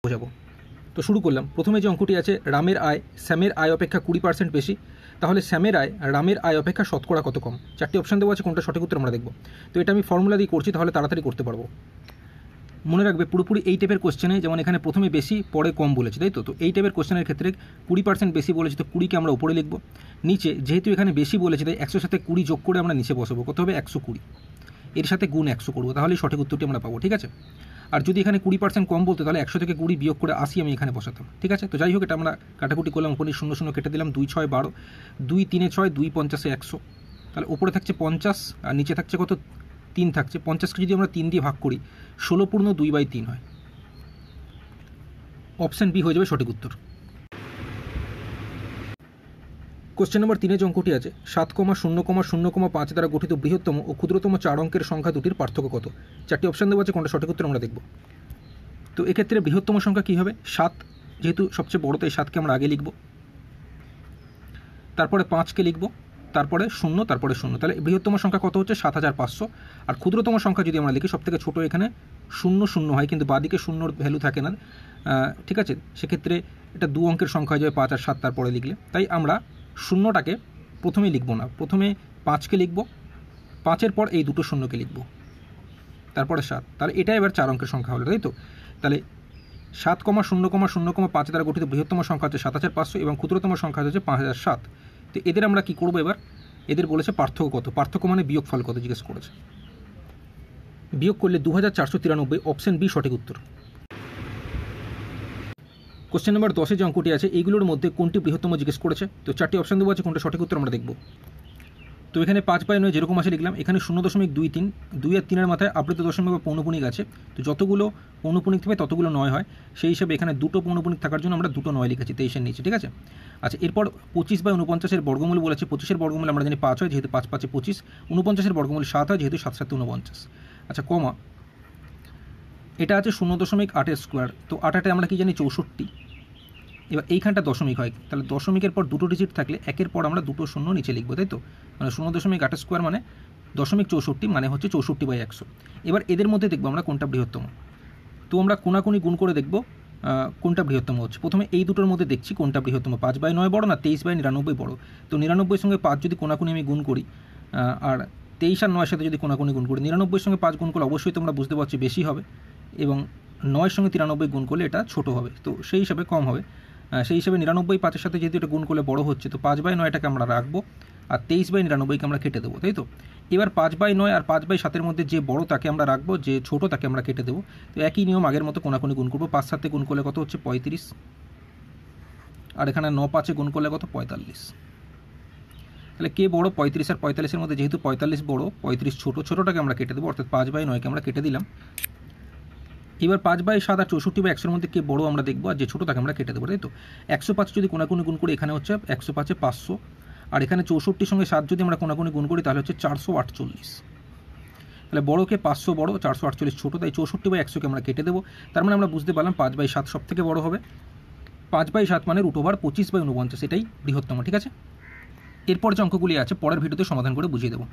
বোঝাবো। তো শুরু করলাম। প্রথমে যে অঙ্কটি আছে, রামের আয় শ্যামের আয় অপেক্ষা 20% বেশি, তাহলে শ্যামের আয় রামের আয় অপেক্ষা শতকরা কত কম? চারটি অপশান দেওয়া আছে, কোনটা সঠিক উত্তর আমরা দেখব। তো এটা আমি ফর্মুলা দিয়ে করছি, তাহলে তাড়াতাড়ি করতে পারবো। মনে রাখবে পুরোপুরি এই টাইপের কোশ্চেনে, যেমন এখানে প্রথমে বেশি পরে কম বলেছে, তাই তো? তো এই টাইপের কোশ্চেনের ক্ষেত্রে 20% বেশি বলেছে, তো 20কে আমরা উপরে লিখব। নিচে যেহেতু এখানে বেশি বলেছে, তাই 100 সাথে 20 যোগ করে আমরা নিচে বসাবো। কত হবে? 120। এর সাথে গুণ 100 করবো, তাহলেই সঠিক উত্তরটি আমরা পাবো। ঠিক আছে? আর যদি এখানে 20% কম বলতো, তাহলে 100 থেকে 20 বিয়োগ করে 80 আমি এখানে বসাতাম। ঠিক আছে? তো যাই হোক, এটা আমরা কাটাকুটি করলাম, উপরে 0 0 কেটে দিলাম। 2 6 12, 2 3 6, 2 50 100, তাহলে উপরে থাকছে 50 আর নিচে থাকছে কত? 3 থাকছে। 50কে যদি আমরা 3 দিয়ে ভাগ করি, 16 পূর্ণ 2/3 হয়। অপশান বি হয়ে যাবে সঠিক উত্তর। কোশ্চেন নম্বর 3 যে অঙ্কটি আছে, 7,0,0,5 দ্বারা গঠিত বৃহত্তম ও ক্ষুদ্রতম 4 অঙ্কের সংখ্যা দুটির পার্থক্য কত? চারটি অপশান দেওয়া আছে, কোনটা সঠিক উত্তর আমরা দেখব। তো এক্ষেত্রে বৃহত্তম সংখ্যা কী হবে? 7, যেহেতু সবচেয়ে বড়, তাই 7কে আমরা আগে লিখব, তারপরে 5কে লিখব, তারপরে 0, তারপরে 0। তাহলে বৃহত্তম সংখ্যা কত হচ্ছে? 7500। আর ক্ষুদ্রতম সংখ্যা যদি আমরা লিখি, সবথেকে ছোটো এখানে 0 0 হয়, কিন্তু বাদিকে 0-র ভ্যালু থাকে না। ঠিক আছে? সেক্ষেত্রে এটা 2 অঙ্কের সংখ্যা হয়ে যাবে 5 আর 7 তারপরে লিখলে। তাই আমরা 0টাকে প্রথমেই লিখব না, প্রথমে 5কে লিখব, 5-এর পর এই দুটো 0কে লিখব, তারপরে 7। তাহলে এটা এবার 4 অঙ্কের সংখ্যা হলো, তাই তো? তাহলে 7,0,0,5 দ্বারা গঠিত বৃহত্তম সংখ্যা হচ্ছে 7500 এবং ক্ষুদ্রতম সংখ্যা হচ্ছে 5007। তো এদের আমরা কি করব এবার? এদের বলেছে পার্থক্য কত। পার্থক্য মানে বিয়োগফল কত জিজ্ঞেস করেছে। বিয়োগ করলে 2493, অপশন বি সঠিক উত্তর। কোশ্চেন নম্বর 10 যে অঙ্কটি আছে, এইগুলোর মধ্যে কোনটি বৃহত্তম জিজ্ঞেস করেছে। তো চারটি অপশন দেওয়া আছে, কোনটা সঠিক উত্তর আমরা দেখব। তো এখানে 5/9 যেরকম আছে লিখলাম, এখানে 0.23, 2 আর 3-এর মাথায় আবৃত দশমিক বা পৌনপুণিক আছে। তো যতগুলো পৌনপুণিক থাকবে ততগুলো 9 হয়, সেই হিসাবে এখানে দুটো পৌনপুণিক থাকার জন্য আমরা দুটো 9 লিখেছি 23-এর নিচে। ঠিক আছে? আচ্ছা, এরপর 25/49 বর্গমূল বলেছে। 25-এর বর্গমূল আমরা জানি 5 হয়, যেহেতু 5 5 25। 49-এর বর্গমূল 7 হয়, যেহেতু 7 7 49। আচ্ছা, কমা, এটা আছে 0.8 স্কোয়ার। তো 8 আমরা কি জানি? 64। এবার এইখানটা দশমিক হয়, তাহলে দশমিকের পর দুটো ডিজিট থাকলে একের পর আমরা দুটো 0 নিচে লিখবো, তাই তো? মানে 0.8 স্কোয়ার মানে 0.64, মানে হচ্ছে 64/100। এবার এদের মধ্যে দেখবো আমরা কোনটা বৃহত্তম। তো আমরা কোনাকুনি গুণ করে দেখব কোনটা বৃহত্তম হচ্ছে। প্রথমে এই দুটোর মধ্যে দেখছি কোনটা বৃহত্তম। 5/9 বড় না 23/99 বড়? তো 99 সঙ্গে 5 যদি কোনাকুনি আমি গুণ করি, আর 23 আর 9-এর সাথে যদি কোনাকুনি গুণ করি, 99 সঙ্গে 5 গুণ করলে অবশ্যই তোমরা বুঝতে পারছি বেশি হবে, এবং 9 সঙ্গে 93 গুণ করলে এটা ছোট হবে, তো সেই হিসাবে কম হবে। সেই হিসাবে 99 5-এর সাথে যেহেতু এটা গুণ করলে বড় হচ্ছে, তো 5/9টাকে আমরা রাখবো আর 23/99কে আমরা কেটে দেবো, তাই তো? এবার 5/9 আর 5/7-এর মধ্যে যে বড় তাকে আমরা রাখবো, যে ছোট তাকে আমরা কেটে দেবো। তো একই নিয়ম আগের মতো কোনাকুনি গুণ করবো। 5 7 গুণ করলে কত হচ্ছে? 35, আর এখানে 9 5-এ গুণ করলে কত? 45। তাহলে কে বড়? 35 আর 45-এর মধ্যে যেহেতু 45 বড়, 35 ছোট, ছোটোটাকে আমরা কেটে দেবো, অর্থাৎ 5/9কে আমরা কেটে দিলাম। এবার 5/7 আর 64/100-এর মধ্যে কে বড় আমরা দেখবো, আর যে ছোটো তাকে আমরা কেটে দেবো, তাই তো? 105 যদি কোনাকুনি গুণ করি, এখানে হচ্ছে 105-এ 500, আর এখানে 64-র সঙ্গে 7 যদি আমরা কোনাকুনি গুণ করি, তাহলে হচ্ছে 448। তাহলে বড়কে 500 বড়, 448 ছোটো, তাই 64/100-কে আমরা কেটে দেবো। তার মানে আমরা বুঝতে পারলাম 5/7 সব থেকে বড় হবে। 5/7 মানে √25/49, এটাই বৃহত্তম। ঠিক আছে? এরপর যে অঙ্কগুলি আছে পরের ভিডিওতে সমাধান করে বুঝিয়ে দেবো।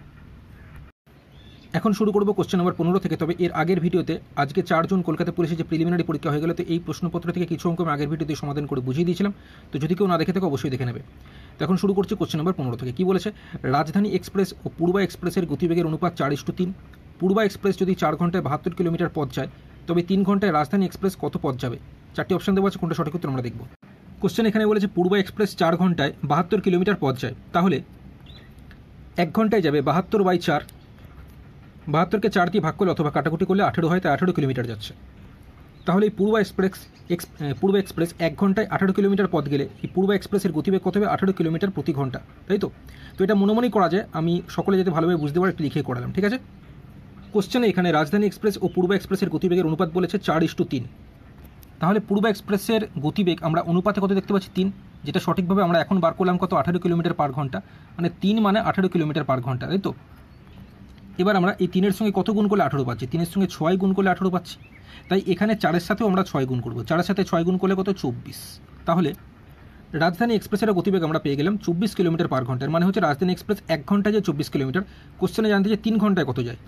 এখন শুরু করবো কোশ্চেন নম্বর 15 থেকে। তবে এর আগের ভিডিওতে আজকে 4 জুন কলকাতা পুলিশের যে প্রিলিমিনারি পরীক্ষা হয়ে গেল, তো এই প্রশ্নপত্র থেকে কিছু অঙ্ক আমি আগের ভিডিওতে সমাধান করে বুঝিয়ে দিয়েছিলাম। তো যদি কেউ না দেখে থাকে অবশ্যই দেখে নেবে। তো এখন শুরু করছি কোশ্চেন নম্বর 15 থেকে। কী বলেছে? রাজধানী এক্সপ্রেস ও পূর্বা এক্সপ্রেসের গতিবেগের অনুপাত 4:3। পূর্বা এক্সপ্রেস যদি 4 ঘন্টায় 72 কিলোমিটার পথ যায়, তবে 3 ঘন্টায় রাজধানী এক্সপ্রেস কত পথ যাবে? চারটি অপশন দেওয়া আছে, কোনটা সঠিক উত্তর আমরা দেখব। কোশ্চেন এখানে বলেছে পূর্বা এক্সপ্রেস 4 ঘন্টায় 72 কিলোমিটার পথ যায়, তাহলে 1 ঘন্টায় যাবে 72/4। 72কে 4 দিয়ে ভাগ করলে অথবা কাটাকুটি করলে 18 হয়, তাই 18 কিলোমিটার যাচ্ছে। তাহলে এই পূর্বা এক্সপ্রেস 1 ঘন্টায় 18 কিলোমিটার পথ গেলে এই পূর্বা এক্সপ্রেসের গতিবেগ কত হবে? 18 কিলোমিটার প্রতি ঘন্টা, তাই তো? তো এটা মনে করা যায়, আমি সকলে যাতে ভালোভাবে বুঝতে পারে একটু লিখে করালাম। ঠিক আছে? কোশ্চেনে এখানে রাজধানী এক্সপ্রেস ও পূর্বা এক্সপ্রেসের গতিবেগের অনুপাত বলেছে 4:3। তাহলে পূর্বা এক্সপ্রেসের গতিবেগ আমরা অনুপাতে কত দেখতে পাচ্ছি? 3, যেটা সঠিকভাবে আমরা এখন বার করলাম কত? 18 কিলোমিটার পার ঘন্টা, মানে 3 মানে 18 কিলোমিটার পার ঘন্টা, তাই তো? এবার আমরা এই 3-এর সঙ্গে কত গুণ করলে 18 পাচ্ছি? 3-এর সঙ্গে 6 গুণ করলে 18 পাচ্ছি, তাই এখানে 4-এর সাথেও আমরা 6 গুণ করবো। 4-এর সাথে 6 গুণ করলে কত? 24। তাহলে রাজধানী এক্সপ্রেসের গতিবেগ আমরা পেয়ে গেলাম 24 কিলোমিটার পার ঘন্টার, মানে হচ্ছে রাজধানী এক্সপ্রেস 1 ঘন্টায় যায় 24 কিলোমিটার। কোশ্চেনে জানতে যে 3 ঘন্টায় কত যায়।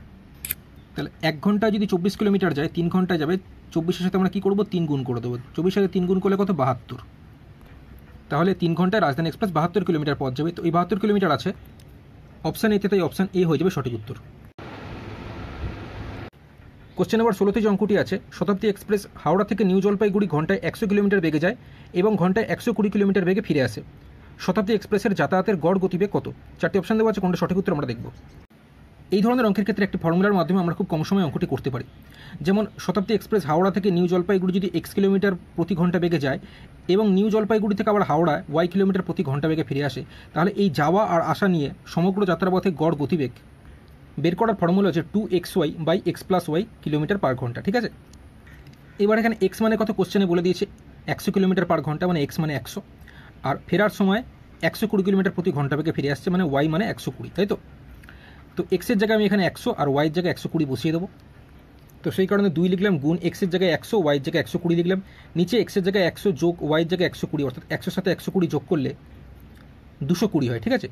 তাহলে 1 ঘন্টায় যদি 24 কিলোমিটার যায় 3 ঘন্টায় যাবে, 24-এর সাথে আমরা কী করবো 3 গুণ করে দেবো। 24 সাথে 3 গুণ করলে কত 72। তাহলে 3 ঘন্টায় রাজধানী এক্সপ্রেস 72 কিলোমিটার পথ যাবে। তো এই 72 কিলোমিটার আছে অপশান এতে, তাই অপশান এ হয়ে যাবে সঠিক উত্তর। কোশ্চেন নাম্বার 16তে যে অঙ্কটি আছে, শতাব্দী এক্সপ্রেস হাওড়া থেকে নিউ জলপাইগুড়ি ঘন্টায় 100 কিলোমিটার বেগে যায় এবং ঘন্টায় 120 কিলোমিটার বেগে ফিরে আসে। শতাব্দী এক্সপ্রেসের যাতায়াতের গড় গতিবেগ কত? 4টি অপশান দেওয়া আছে, কোনটা সঠিক উত্তর আমরা দেখব। এই ধরনের অঙ্কের ক্ষেত্রে একটি ফর্মুলার মাধ্যমে আমরা খুব কম সময়ে অঙ্কটি করতে পারি। যেমন শতাব্দী এক্সপ্রেস হাওড়া থেকে নিউ জলপাইগুড়ি যদি x কিলোমিটার প্রতি ঘন্টা বেগে যায় এবং নিউ জলপাইগুড়ি থেকে আবার হাওড়া y কিলোমিটার প্রতি ঘন্টা বেগে ফিরে আসে, তাহলে এই যাওয়া আর আসা নিয়ে সমগ্র যাত্রাপথে গড় গতিবেগ বের করার ফর্মুলা হচ্ছে 2xy by x plus y kilometre per ঘন্টা। ঠিক আছে, এবার এখানে x মানে কত কোশ্চেনে বলে দিয়েছে 100 কিলোমিটার পার ঘন্টা, মানে x মানে 100, আর ফেরার সময় 120 কিলোমিটার প্রতি ঘন্টা বেগে ফিরে আসছে, মানে y মানে 120, তাই তো। তো এক্সের জায়গায় আমি এখানে 100 আর ওয়াইয়ের জায়গায় 120 বসিয়ে দেবো। তো সেই কারণে 2 লিখলাম, গুণ এক্সের জায়গায় 100, ওয়াইয়ের জায়গায় 120 লিখলাম। নিচে এক্সের জায়গায় 100 যোগ ওয়াইয়ের জায়গায় 120, অর্থাৎ 100 সাথে 120 যোগ করলে 220 হয়। ঠিক আছে,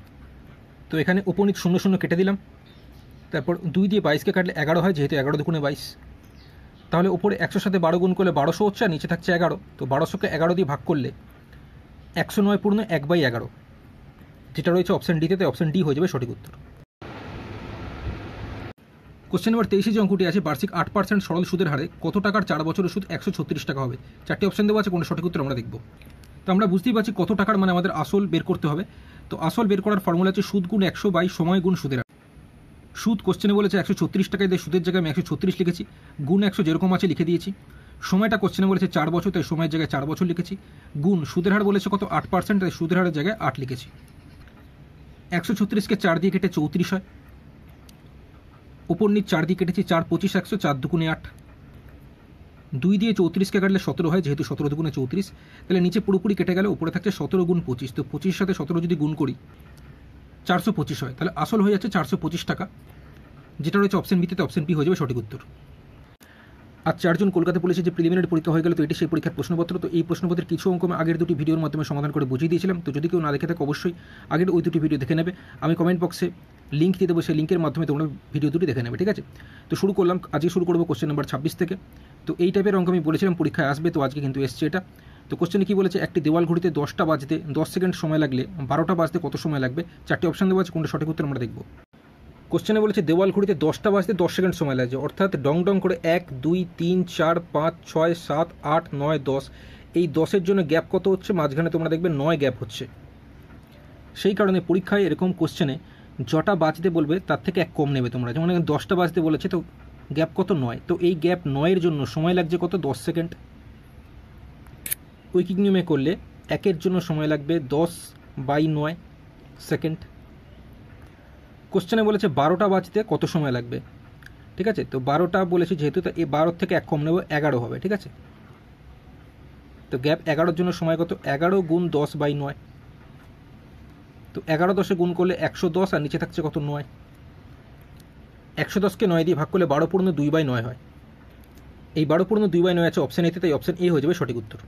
তো এখানে উপনিত 0 0 কেটে দিলাম। তারপর 2 দিয়ে 22কে কাটলে 11 হয়, যেহেতু 11 দুগুণে 22। তাহলে উপরে 100 সাথে 12 গুণ করলে 1200 হচ্ছে, আর নিচে থাকছে 11। তো 1200কে 11 দিয়ে ভাগ করলে 109 পূর্ণ 1/11, যেটা রয়েছে অপশান ডিতে, তাই অপশান ডি হয়ে যাবে সঠিক উত্তর। কোশ্চেন নাম্বার 23 যে অঙ্কটি আছে, বার্ষিক 8% সরল সুদের হারে কত টাকার 4 বছরের সুদ 136 টাকা হবে? 4টি অপশান দেওয়া আছে, কোনটা সঠিক উত্তর আমরা দেখব। তো আমরা বুঝতেই পারছি কত টাকার, মানে আমাদের আসল বের করতে হবে। তো আসল বের করার ফর্মুলা হচ্ছে সুদ গুণ 100 বাই সময় গুণ সুদের হার। সুদ কোশ্চেনে বলেছে 136 টাকায়, দিয়ে সুদের জায়গায় আমি 136 লিখেছি, গুণ 100 যেরকম আছে লিখে দিয়েছি। সময়টা কোশ্চেনে বলেছে 4 বছর, তাই সময়ের জায়গায় 4 বছর লিখেছি। গুণ সুদের হার বলেছে কত 8%, তাই সুদের হারের জায়গায় 8 লিখেছি। 136কে 4 দিয়ে কেটে 34 হয়, উপর নিচ 4 দিয়ে কেটেছি, 4 25 100, 4 দুগুণে 8। 2 দিয়ে 34কে কাটলে 17 হয়, যেহেতু 17 দুগুণে 34। তাহলে নিচে পুরোপুরি কেটে গেলে উপরে থাকছে 17 গুণ 25। তো 25 সাথে 17 যদি গুণ করি 425 হয়, তাহলে আসল হয়ে যাচ্ছে 425 টাকা, যেটা রয়েছে অপশন বিতে, অপশন পি হয়ে যাবে সঠিক উত্তর। আর 4 জন কলকাতা পুলিশের যে প্রিলিমিনারি পরীক্ষা হয়ে গেল, তো এটি সেই পরীক্ষার প্রশ্নপত্র। তো এই প্রশ্নপত্রের কিছু অঙ্ক আমি আগের 2টি ভিডিওর মাধ্যমে সমাধান করে বুঝিয়ে দিয়েছিলাম। তো যদি কেউ না দেখে থাকে অবশ্যই আগের ওই 2টি ভিডিও দেখে নেবে। আমি কমেন্ট বক্সে লিঙ্ক দিয়ে দেবো, সেই লিঙ্কের মাধ্যমে তোমরা ভিডিও 2টি দেখে নেবে। ঠিক আছে, তো শুরু করলাম। আজকে শুরু করবো কোশ্চেন নাম্বার 26 থেকে। তো এই টাইপের অঙ্ক আমি বলেছিলাম পরীক্ষায় আসবে, তো আজকে কিন্তু এসছে এটা। তো কোশ্চেনে কী বলেছে, একটি দেওয়াল ঘড়িতে 10টা বাজতে 10 সেকেন্ড সময় লাগলে 12টা বাজতে কত সময় লাগবে? 4টি অপশান দেওয়া আছে, কোনটা সঠিক উত্তর আমরা দেখব। কোশ্চেনে বলেছে দেওয়াল ঘড়িতে 10টা বাজতে 10 সেকেন্ড সময় লাগছে, অর্থাৎ ডং ডং করে 1 2 3 4 5 6 7 8 9 10, এই 10-এর জন্য গ্যাপ কত হচ্ছে? মাঝখানে তোমরা দেখবে 9 গ্যাপ হচ্ছে। সেই কারণে পরীক্ষায় এরকম কোশ্চেনে যটা বাজতে বলবে তার থেকে 1 কম নেবে তোমরা। যেমন 10টা বাজতে বলেছে, তো গ্যাপ কত? 9। তো এই গ্যাপ 9-এর জন্য সময় লাগছে কত? 10 সেকেন্ড। ঐকিক নিয়মে করলে 1-এর জন্য সময় লাগবে 10/9 সেকেন্ড। কোশ্চেনে বলেছে 12টা বাজতে কত সময় লাগবে? ঠিক আছে, তো 12টা বলেছে যেহেতু, তো এই 12 থেকে 1 কম নেব, 11 হবে। ঠিক আছে, তো গ্যাপ 11-এর জন্য সময় কত? 11 গুণ 10/9। তো 11 10-এ গুণ করলে 110, আর নিচে থাকছে কত? 9। 110কে 9 দিয়ে ভাগ করলে 12 পূর্ণ 2/9 হয়। এই 12 পূর্ণ 2/9 আছে অপশান এতে, তাই অপশান এ হয়ে যাবে সঠিক উত্তর।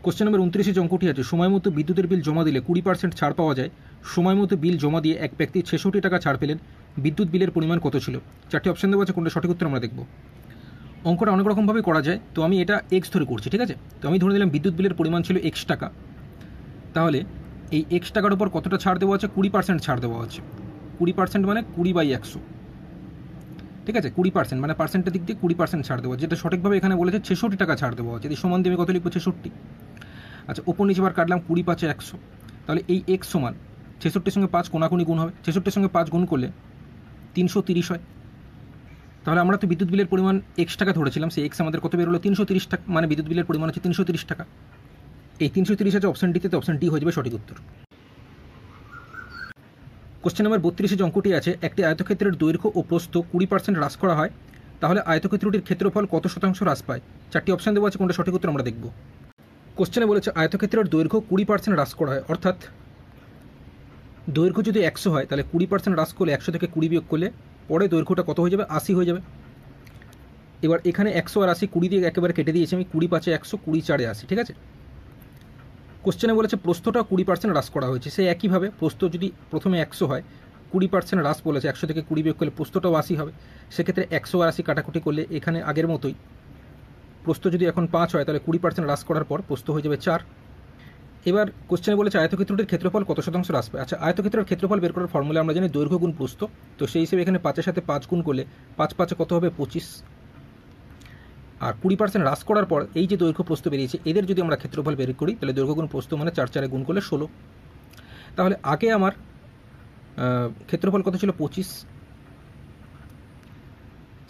কোশ্চেন নম্বর 29 যে অঙ্কটি আছে, সময় মতো বিদ্যুতের বিল জমা দিলে 20% ছাড় পাওয়া যায়। সময় মতো বিল জমা দিয়ে এক ব্যক্তি 66 টাকা ছাড় পেলেন, বিদ্যুৎ বিলের পরিমাণ কত ছিল? 4টি অপশান দেওয়া আছে, কোনটা সঠিক উত্তর আমরা দেখব। অঙ্কটা অনেক রকমভাবে করা যায়, তো আমি এটা এক্স ধরে করছি। ঠিক আছে, তো আমি ধরে নিলাম বিদ্যুৎ বিলের পরিমাণ ছিল x টাকা। তাহলে এই x টাকার উপর কতটা ছাড় দেওয়া আছে? 20% ছাড় দেওয়া আছে। 20% মানে 20/100। ঠিক আছে, 20% মানে পার্সেন্টের দিক দিয়ে 20% ছাড় দেওয়া, যেটা সঠিকভাবে এখানে বলেছে 66 টাকা ছাড় দেওয়া আছে। যদি সমান দিয়ে আমি কত লিখবো? 66। আচ্ছা, ওপর নিচে বার কাটলাম, 20 5 100। তাহলে এই x সমান 66-র সঙ্গে 5 কোনাকুনি গুণ হবে, 66-র সঙ্গে 5 গুণ করলে 330 হয়। তাহলে আমরা তো বিদ্যুৎ বিলের পরিমাণ x টাকা ধরেছিলাম, সেই x আমাদের কত বেরোলো? 330 টাকা, মানে বিদ্যুৎ বিলের পরিমাণ হচ্ছে 330 টাকা। এই 330 আছে অপশান ডিতে, তো অপশান ডি হয়ে যাবে সঠিক উত্তর। কোশ্চেন নম্বর 32 যে অঙ্কটি আছে, একটি আয়তক্ষেত্রের দৈর্ঘ্য ও প্রস্থ 20% হ্রাস করা হয়, তাহলে আয়তক্ষেত্রটির ক্ষেত্রফল কত শতাংশ হ্রাস পায়? 4টি অপশান দেওয়া আছে, কোনটা সঠিক উত্তর আমরা দেখব। কোশ্চেনে বলেছে আয়তক্ষেত্রের দৈর্ঘ্য 20% হ্রাস করা হয়, অর্থাৎ দৈর্ঘ্য যদি 100 হয়, তাহলে 20% হ্রাস করলে 100 থেকে 20 বিয়োগ করলে পরে দৈর্ঘ্যটা কত হয়ে যাবে? 80 হয়ে যাবে। এবার এখানে 100 আর 80 20 দিয়ে একেবারে কেটে দিয়েছি আমি, 20 5 100, 20 4 80। ঠিক আছে, কোশ্চেনে বলেছে প্রস্থটা 20% হ্রাস করা হয়েছে। সেই একইভাবে প্রস্থ যদি প্রথমে 100 হয়, 20% হ্রাস বলেছে, 100 থেকে 20 বিয়োগ করলে প্রস্থটাও 80 হবে। সেক্ষেত্রে 100 আর 80 কাটাকুটি করলে এখানে আগের মতোই প্রস্থ যদি এখন 5 হয় তাহলে 20% হ্রাস করার পর প্রস্থ হয়ে যাবে 4। এবার কোশ্চেনে বলেছে আয়তক্ষেত্রটির ক্ষেত্রফল কত শতাংশ হ্রাস পায়। আচ্ছা, আয়তক্ষেত্রের ক্ষেত্রফল বের করার ফর্মুলা আমরা জানি দৈর্ঘ্য গুণ প্রস্থ। তো সেই হিসেবে এখানে 5-এর সাথে 5 গুণ করলে 5-5 কত হবে 25, আর 20% হ্রাস করার পর এই যে দৈর্ঘ্য প্রস্থ বেরিয়েছে এদের যদি আমরা ক্ষেত্রফল বের করি তাহলে দৈর্ঘ্য গুণ প্রস্থ মানে 4-4 গুণ করলে 16। তাহলে আগে আমার ক্ষেত্রফল কত ছিল 25,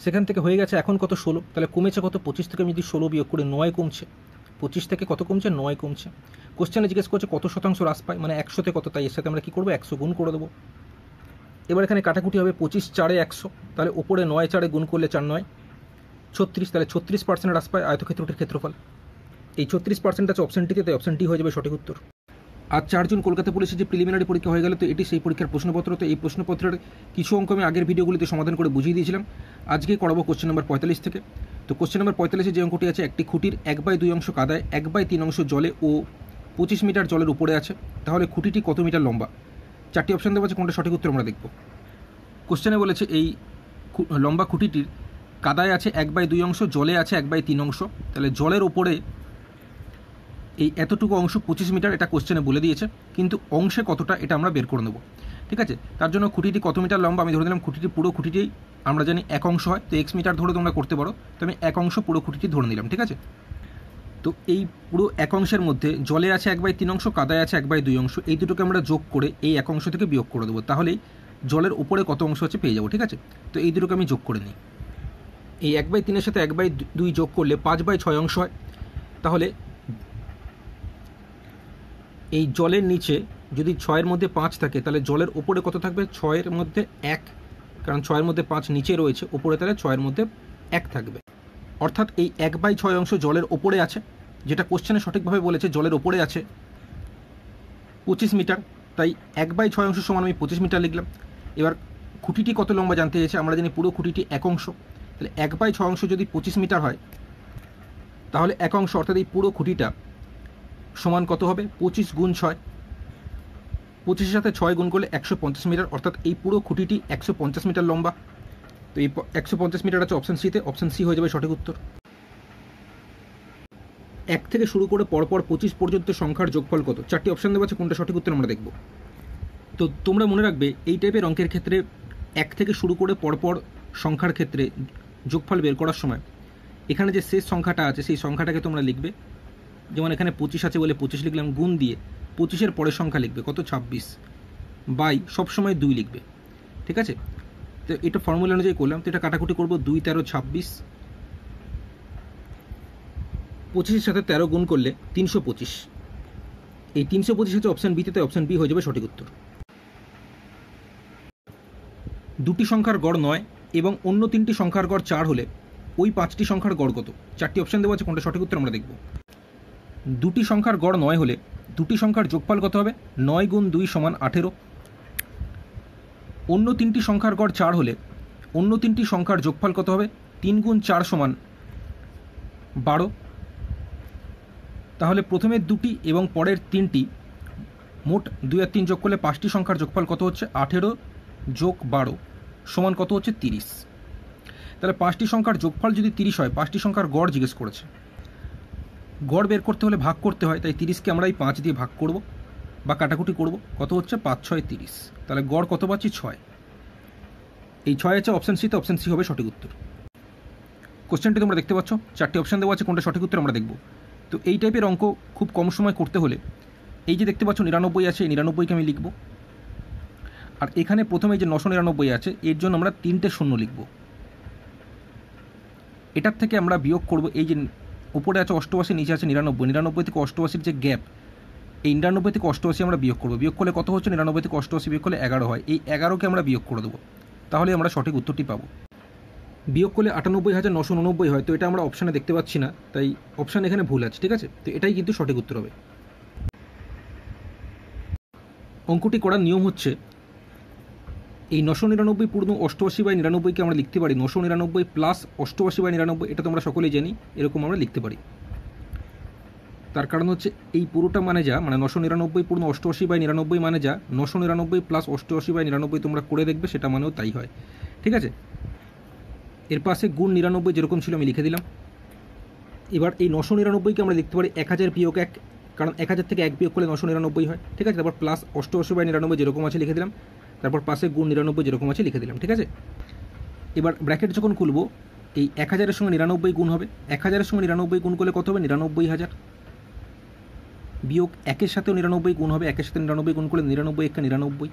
সেখান থেকে হয়ে গেছে এখন কত 16, তাহলে কমেছে কত 25 থেকে আমি যদি 16 বিয়োগ করে 9 কমছে। 25 থেকে কত কমছে 9 কমছে। কোশ্চেনে জিজ্ঞেস করছে কত শতাংশ হ্রাস পায়, মানে 100-তে কত, তাই এর সাথে আমরা কী করবো 100 গুণ করে দেবো। এবার এখানে কাটাকুটি হবে 25-4 100, তাহলে ওপরে 9-4 গুণ করলে 4-9 36, তাহলে 36% হ্রাস পায় আয়তক্ষেত্রটির ক্ষেত্রফল। এই 36% আছে অপশানটিতে, তাই অপশানটি হয়ে যাবে সঠিক উত্তর। আজ 4 জুন কলকাতা পুলিশের যে প্রিলিমিনারি পরীক্ষা হয়ে গেল, তো এটি সেই পরীক্ষার প্রশ্নপত্র। তো এই প্রশ্নপত্রের কিছু অঙ্ক আমি আগের ভিডিওগুলিতে সমাধান করে বুঝিয়ে দিয়েছিলাম। আজকে করাবো কোশ্চেন নাম্বার 45 থেকে। তো কোশ্চেন নাম্বার 45-এ যে অঙ্কটি আছে, একটি খুঁটির 1/2 অংশ কাদায়, 1/3 অংশ জলে ও 25 মিটার জলের উপরে আছে, তাহলে খুঁটিটি কত মিটার লম্বা। 4টি অপশান দেওয়া আছে, কোনটা সঠিক উত্তর আমরা দেখব। কোশ্চেনে বলেছে এই লম্বা খুঁটিটির কাদায় আছে 1/2 অংশ, জলে আছে 1/3 অংশ, তাহলে জলের ওপরে এই এতটুকু অংশ 25 মিটার, এটা কোশ্চেনে বলে দিয়েছে, কিন্তু অংশে কতটা এটা আমরা বের করে নেব। ঠিক আছে, তার জন্য খুঁটিটি কত মিটার লম্বা আমি ধরে নিলাম, খুঁটিটি পুরো খুঁটিটি আমরা জানি 1 অংশ হয়, তো x মিটার ধরে তোমরা করতে পারো, তো আমি 1 অংশ পুরো খুঁটিটি ধরে নিলাম। ঠিক আছে, তো এই পুরো 1 অংশের মধ্যে জলে আছে 1/3 অংশ, কাদায় আছে 1/2 অংশ, এই দুটোকে আমরা যোগ করে এই 1 অংশ থেকে বিয়োগ করে দেবো, তাহলেই জলের উপরে কত অংশ আছে পেয়ে যাবো। ঠিক আছে, তো এই দুটোকে আমি যোগ করে নিই। এই 1/3-এর সাথে 1/2 যোগ করলে 5/6 অংশ হয়, তাহলে এই জলের নিচে যদি 6-এর মধ্যে 5 থাকে তাহলে জলের ওপরে কত থাকবে 6-এর মধ্যে 1, কারণ 6-এর মধ্যে 5 নিচে রয়েছে, ওপরে তাহলে 6-এর মধ্যে 1 থাকবে। অর্থাৎ এই 1/6 অংশ জলের ওপরে আছে, যেটা কোশ্চেনে সঠিকভাবে বলেছে জলের ওপরে আছে 25 মিটার, তাই 1/6 অংশ সমান আমি 25 মিটার লিখলাম। এবার খুঁটিটি কত লম্বা জানতে চেয়েছে, আমরা জানি পুরো খুঁটিটি 1 অংশ, তাহলে 1/6 অংশ যদি 25 মিটার হয় তাহলে 1 অংশ অর্থাৎ এই পুরো খুঁটিটা সমান কত হবে 25 গুণ 6, 25-এর সাথে 6 গুণ করলে 150 মিটার, অর্থাৎ এই পুরো খুঁটিটি 150 মিটার লম্বা। তো এই 150 মিটার আছে অপশান সিতে, অপশান সি হয়ে যাবে সঠিক উত্তর। 1 থেকে শুরু করে পরপর 25 পর্যন্ত সংখ্যার যোগফল কত। 4টি অপশান দেওয়া আছে, কোনটা সঠিক উত্তর আমরা দেখব। তো তোমরা মনে রাখবে এই টাইপের অঙ্কের ক্ষেত্রে 1 থেকে শুরু করে পরপর সংখ্যার ক্ষেত্রে যোগফল বের করার সময় এখানে যে শেষ সংখ্যাটা আছে সেই সংখ্যাটাকে তোমরা লিখবে, যেমন এখানে 25 আছে বলে 25 লিখলাম, গুণ দিয়ে 25-এর পরের সংখ্যা লিখবে কত 26, বাই সবসময় 2 লিখবে। ঠিক আছে, তো এটা ফর্মুলা অনুযায়ী করলাম, তো এটা কাটাকুটি করবো 2 13 26, 25-এর সাথে 13 গুণ করলে 325, এই 325 হচ্ছে অপশান বিতে, তাই অপশান বি হয়ে যাবে সঠিক উত্তর। দুটি সংখ্যার গড় 9 এবং অন্য 3টি সংখ্যার গড় 4 হলে ওই 5টি সংখ্যার গড় কত। 4টি অপশান দেওয়া আছে, কোনটা সঠিক উত্তর আমরা দেখব। দুটি সংখ্যার গড় 9 হলে দুটি সংখ্যার যোগফল কত হবে 9 গুণ 2 সমান 18। অন্য 3টি সংখ্যার গড় 4 হলে অন্য 3টি সংখ্যার যোগফল কত হবে 3 গুণ 4 সমান 12। তাহলে প্রথমের 2টি এবং পরের 3টি মোট 2 আর 3 যোগ করলে 5টি সংখ্যার যোগফল কত হচ্ছে 18 যোগ 12 সমান কত হচ্ছে 30। তাহলে 5টি সংখ্যার যোগফল যদি 30 হয়, 5টি সংখ্যার গড় জিজ্ঞেস করেছে, গড় বের করতে হলে ভাগ করতে হয়, তাই 30-কে আমরা এই 5 দিয়ে ভাগ করব বা কাটাকুটি করব, কত হচ্ছে 5 6 30, তাহলে গড় কত পাচ্ছি 6। এই 6 আছে অপশান সিতে, অপশান সি হবে সঠিক উত্তর। কোশ্চেনটি তোমরা দেখতে পাচ্ছ 4টি অপশান দেওয়া আছে, কোনটা সঠিক উত্তর আমরা দেখব। তো এই টাইপের অঙ্ক খুব কম সময় করতে হলে এই যে দেখতে পাচ্ছ 99 আছে, এই 99কে আমি লিখব, আর এখানে প্রথমে যে 999 আছে এর জন্য আমরা 3টে শূন্য লিখব। এটার থেকে আমরা বিয়োগ করব, এই যে উপরে আছে 88, নিচে আছে 99, 99 থেকে 88-র যে গ্যাপ, এই 99 থেকে 88 আমরা বিয়োগ করব। বিয়োগ করলে কত হচ্ছে 99 থেকে 88 বিয়োগ করলে 11 হয়, এই 11কে আমরা বিয়োগ করে দেবো, তাহলে আমরা সঠিক উত্তরটি পাবো। বিয়োগ করলে 98,999 হয়, তো এটা আমরা অপশানে দেখতে পাচ্ছি না, তাই অপশান এখানে ভুল আছে। ঠিক আছে, তো এটাই কিন্তু সঠিক উত্তর হবে। অঙ্কটি করার নিয়ম হচ্ছে এই 999 পূর্ণ 88/99কে আমরা লিখতে পারি 999 প্লাস 88/99, এটা তোমরা সকলেই জানি, এরকম আমরা লিখতে পারি। তার কারণ হচ্ছে এই পুরোটা মানে যা, মানে 999 পূর্ণ 88/99 মানে যা, 999 প্লাস 88/99 তোমরা করে দেখবে, সেটা মানেও তাই হয়। ঠিক আছে, এর পাশে গুণ 99 যেরকম ছিল আমি লিখে দিলাম। এবার এই 999কে আমরা লিখতে পারি 1000 বিয়োগ 1, কারণ 1000 থেকে 1 বিয়োগ করলে 999 হয়। ঠিক আছে, তারপর প্লাস 88/99 যেরকম আছে লিখে দিলাম, তারপর পাশে গুণ 99 যেরকম আছে লিখে দিলাম। ঠিক আছে, এবার ব্র্যাকেট যখন খুলবো এই 1000-এর সঙ্গে 99 গুণ হবে, 1000-এর সঙ্গে 99 গুণ করলে কত হবে? 99,000 বিয়োগ 1-এর সাথেও 99 গুণ হবে, 1-এর সাথে 99 গুণ করলে 99 1 99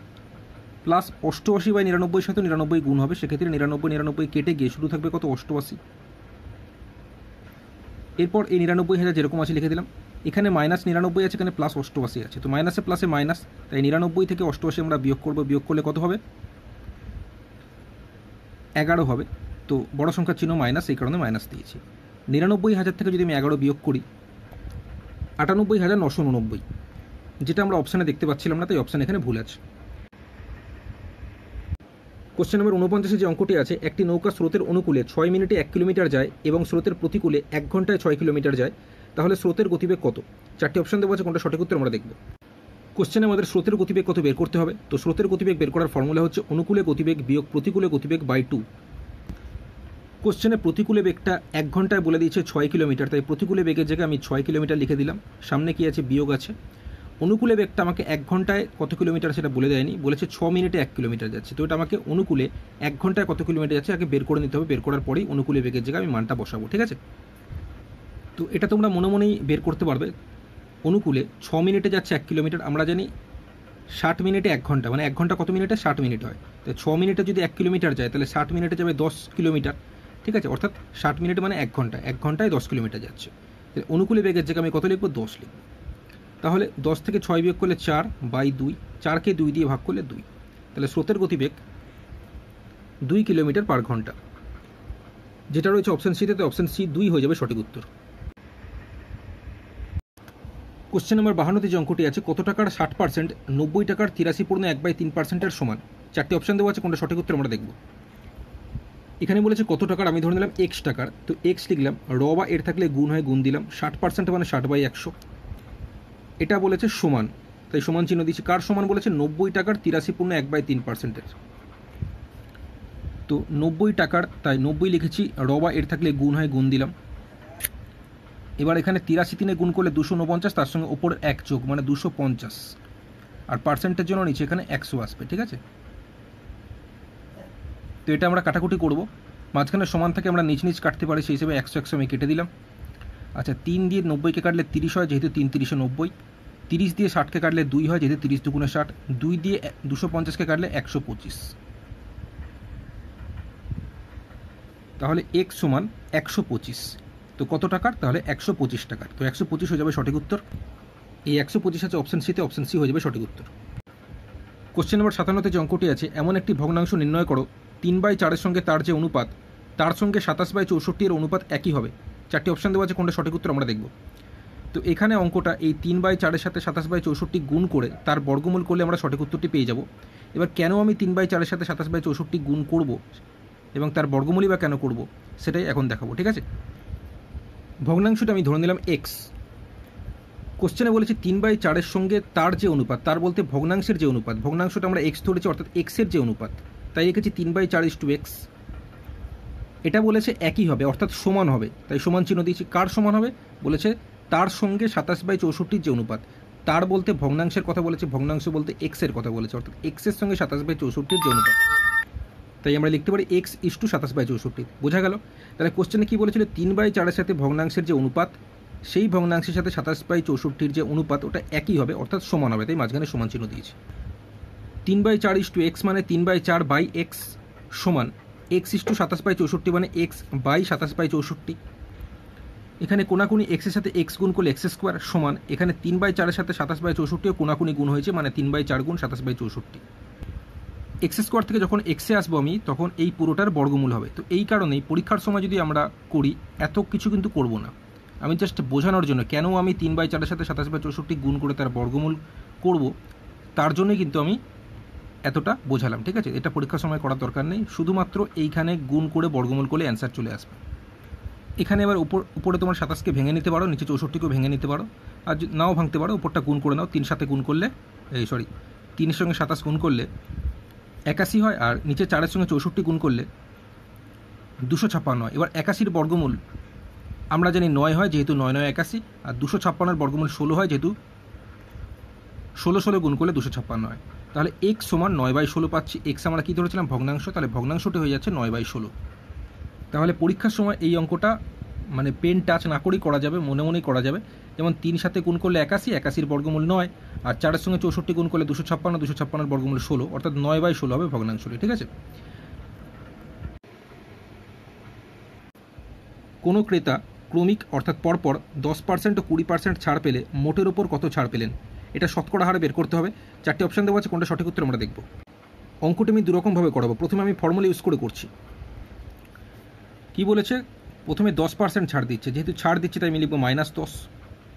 প্লাস 88/99 সাথে 99 গুণ হবে, সেক্ষেত্রে 99 কেটে গিয়ে শুধু থাকবে কত? 88। এরপর এই 99,000 যেরকম আছে লিখে দিলাম, এখানে -99 আছে, এখানে প্লাস 88 আছে, তো মাইনাসে প্লাসে মাইনাস, তাই 99 থেকে 88 আমরা বিয়োগ করবো, বিয়োগ করলে কত হবে? 11 হবে। তো বড় সংখ্যার চিহ্ন মাইনাস, এই কারণে মাইনাস দিয়েছি। 99,000 থেকে যদি আমি 11 বিয়োগ করি 98,989, যেটা আমরা অপশানে দেখতে পাচ্ছিলাম না, তাই অপশান এখানে ভুল আছে। কোশ্চেন নম্বর 49 যে অঙ্কটি আছে, একটি নৌকা স্রোতের অনুকূলে 6 মিনিটে 1 কিলোমিটার যায় এবং স্রোতের প্রতিকূলে 1 ঘন্টায় 6 কিলোমিটার যায়, তাহলে স্রোতের গতিবেগ কত? 4টি অপশান দেওয়া আছে, কোনটা সঠিক উত্তর আমরা দেখব। কোশ্চেনে আমাদের স্রোতের গতিবেগ কত বের করতে হবে। তো স্রোতের গতিবেগ বের করার ফর্মুলা হচ্ছে অনুকূলে গতিবেগ বিয়োগ প্রতিকূলে গতিবেগ বাই 2। কোশ্চেনে প্রতিকূলে বেগটা 1 ঘন্টায় বলে দিয়েছে 6 কিলোমিটার, তাই প্রতিকূলে বেগের জায়গায় আমি 6 কিলোমিটার লিখে দিলাম, সামনে কি আছে? বিয়োগ আছে। অনুকূলে বেগটা আমাকে 1 ঘন্টায় কত কিলোমিটার সেটা বলে দেয়নি, বলেছে 6 মিনিটে 1 কিলোমিটার যাচ্ছে, তো এটা আমাকে অনুকূলে 1 ঘন্টায় কত কিলোমিটার যাচ্ছে আগে বের করে নিতে হবে, বের করার পরেই অনুকূলে বেগের জায়গায় আমি মানটা বসাবো। ঠিক আছে, তো এটা তোমরা মনে মনেই বের করতে পারবে। অনুকূলে 6 মিনিটে যাচ্ছে 1 কিলোমিটার, আমরা জানি 60 মিনিটে 1 ঘন্টা, মানে 1 ঘন্টা কত মিনিটে? 60 মিনিট হয়, তাই 6 মিনিটে যদি 1 কিলোমিটার যায় তাহলে 60 মিনিটে যাবে 10 কিলোমিটার। ঠিক আছে, অর্থাৎ 60 মিনিট মানে 1 ঘন্টা, 1 ঘন্টায় 10 কিলোমিটার যাচ্ছে। অনুকূলে বেগের জায়গায় আমি কত লিখবো? 10 লিখবো। তাহলে 10 থেকে 6 বিয়োগ করলে 4/2, 4কে 2 দিয়ে ভাগ করলে 2, তাহলে স্রোতের গতিবেগ 2 কিলোমিটার পার ঘন্টা, যেটা রয়েছে অপশান সিতে, তো অপশান সি 2 হয়ে যাবে সঠিক উত্তর। কোশ্চেন নম্বর 52 যে অঙ্কটি আছে, কত টাকার 60% 90 টাকার 83.1/3%-এর সমান? 4টি অপশান দেওয়া আছে, কোনটা সঠিক উত্তর আমরা দেখব। এখানে বলেছে কত টাকার, আমি ধরে নিলাম এক্স টাকার, তো এক্স লিখলাম, র বা এর থাকলে গুণ হয়, গুণ দিলাম, 60% মানে 60/100, এটা বলেছে সমান, তাই সমান চিহ্ন দিচ্ছি। কার সমান বলেছে? 90 টাকার 83.1/3%-এর। তো 90 টাকার, তাই 90 লিখেছি, র বা এর থাকলে গুণ হয়, গুণ দিলাম। এবার এখানে 83 গুণ করলে 249, তার সঙ্গে ওপর 1 যোগ মানে 250, আর পার্সেন্টের জন্য নিচে এখানে 100 আসবে। ঠিক আছে, তো এটা আমরা কাটাকুটি করব, মাঝখানে সমান থাকে আমরা নিচ নিচ কাটতে পারি, সেই হিসেবে 100 আমি কেটে দিলাম। আচ্ছা, 3 দিয়ে 90কে কাটলে 30 হয়, যেহেতু 3 3 90, 30 দিয়ে 60কে কাটলে 2 হয়, যেহেতু 30 2 60, 2 দিয়ে 250কে কাটলে 125, তাহলে x সমান 125। তো কত টাকার? তাহলে 125 টাকার, তো 125 হয়ে যাবে সঠিক উত্তর। এই 125 আছে অপশান সিতে, অপশান সি হয়ে যাবে সঠিক উত্তর। কোশ্চেন নম্বর 57 যে অঙ্কটি আছে, এমন একটি ভগ্নাংশ নির্ণয় করো 3/4-এর সঙ্গে তার যে অনুপাত, তার সঙ্গে 27/64-এর অনুপাত একই হবে। 4টি অপশান দেওয়া আছে, কোনটা সঠিক উত্তর আমরা দেখব। তো এখানে অঙ্কটা এই 3/4-এর সাথে 27/64 গুণ করে তার বর্গমূল করলে আমরা সঠিক উত্তরটি পেয়ে যাব। এবার কেন আমি 3/4-এর সাথে 27/64 গুণ করব এবং তার বর্গমূলই বা কেন করব, সেটাই এখন দেখাবো। ঠিক আছে, ভগ্নাংশটা আমি ধরে নিলাম এক্স। কোশ্চেনে বলেছি 3/4-এর সঙ্গে তার যে অনুপাত, তার বলতে ভগ্নাংশের যে অনুপাত, ভগ্নাংশটা আমরা এক্স ধরেছি, অর্থাৎ এক্সের যে অনুপাত, তাই লিখেছি 3/4:x। এটা বলেছে একই হবে, অর্থাৎ সমান হবে, তাই সমান চিহ্ন দিয়েছি। কার সমান হবে? বলেছে তার সঙ্গে 27/64 যে অনুপাত, তার বলতে ভগ্নাংশের কথা বলেছে, ভগ্নাংশ বলতে এক্সের কথা বলেছে, অর্থাৎ এক্সের সঙ্গে 27/64 যে অনুপাত, তাই আমরা লিখতে পারি x:27/64। বোঝা গেল? তাহলে কোশ্চেনে কি বলেছিল? 3/4-এর সাথে ভগ্নাংশের যে অনুপাত, সেই ভগ্নাংশের সাথে 27/64 যে অনুপাত, ওটা একই হবে, অর্থাৎ সমান হবে, তাই মাঝখানে সমান চিহ্ন দিয়েছি। 3/4:x মানে 3/4/x সমান x:27/64 মানে x/27/64। এখানে কোনাকুনি এক্সের সাথে এক্স গুণ করলে x² সমান, এখানে 3/4-এর সাথে 27/64 কোনাকুনি গুণ হয়েছে, মানে 3/4 গুণ 27/64। x² থেকে যখন এক্সে আসবো আমি, তখন এই পুরোটার বর্গমূল হবে। তো এই কারণেই পরীক্ষার সময় যদি আমরা করি, এত কিছু কিন্তু করব না, আমি জাস্ট বোঝানোর জন্য কেন আমি 3/4-এর সাথে 27/64 গুণ করে তার বর্গমূল করব, তার জন্যই কিন্তু আমি এতটা বোঝালাম। ঠিক আছে, এটা পরীক্ষার সময় করার দরকার নেই, শুধুমাত্র এইখানে গুণ করে বর্গমূল করলে অ্যান্সার চলে আসবে। এখানে এবার উপরে তোমার 27কে ভেঙে নিতে পারো, নিচে 64কেও ভেঙে নিতে পারো, আর নাও ভাঙতে পারো, উপরটা গুণ করে নাও। 3 সাথে গুণ করলে 3-এর সঙ্গে 27 গুণ করলে 81 হয়, আর নিচে 4-এর সঙ্গে 64 গুণ করলে 256 হয়। এবার 81-র বর্গমূল আমরা জানি 9 হয়, যেহেতু 9 9 81, আর 256-এর বর্গমূল 16 হয়, যেহেতু 16 গুণ করলে 256 হয়। তাহলে x সমান 9/16 পাচ্ছি। x আমরা কী ধরেছিলাম? ভগ্নাংশ। তাহলে ভগ্নাংশটি হয়ে যাচ্ছে 9/16। তাহলে পরীক্ষার সময় এই অঙ্কটা মানে পেন টাচ না করেই করা যাবে, মনে মনেই করা যাবে। যেমন 3 সাথে গুণ করলে 81, 81-র বর্গমূল 9, আর 4-এর সঙ্গে 64 গুণ করলে 256, 256-এর বর্গমূল 16, অর্থাৎ 9/16 হবে ভগ্নাংশটি। ঠিক আছে? কোনো ক্রেতা ক্রমিক অর্থাৎ পরপর 10% ও 20% ছাড় পেলে মোটের ওপর কত ছাড় পেলেন? এটা শতকরা হারে বের করতে হবে। 4টি অপশান দেওয়া আছে, কোনটা সঠিক উত্তর আমরা দেখব। অঙ্কটি আমি দুরকমভাবে করাবো। প্রথমে আমি ফর্মুলা ইউজ করে করছি। কি বলেছে? প্রথমে 10% ছাড় দিচ্ছে, যেহেতু ছাড় দিচ্ছে তাই আমি লিখবো -10।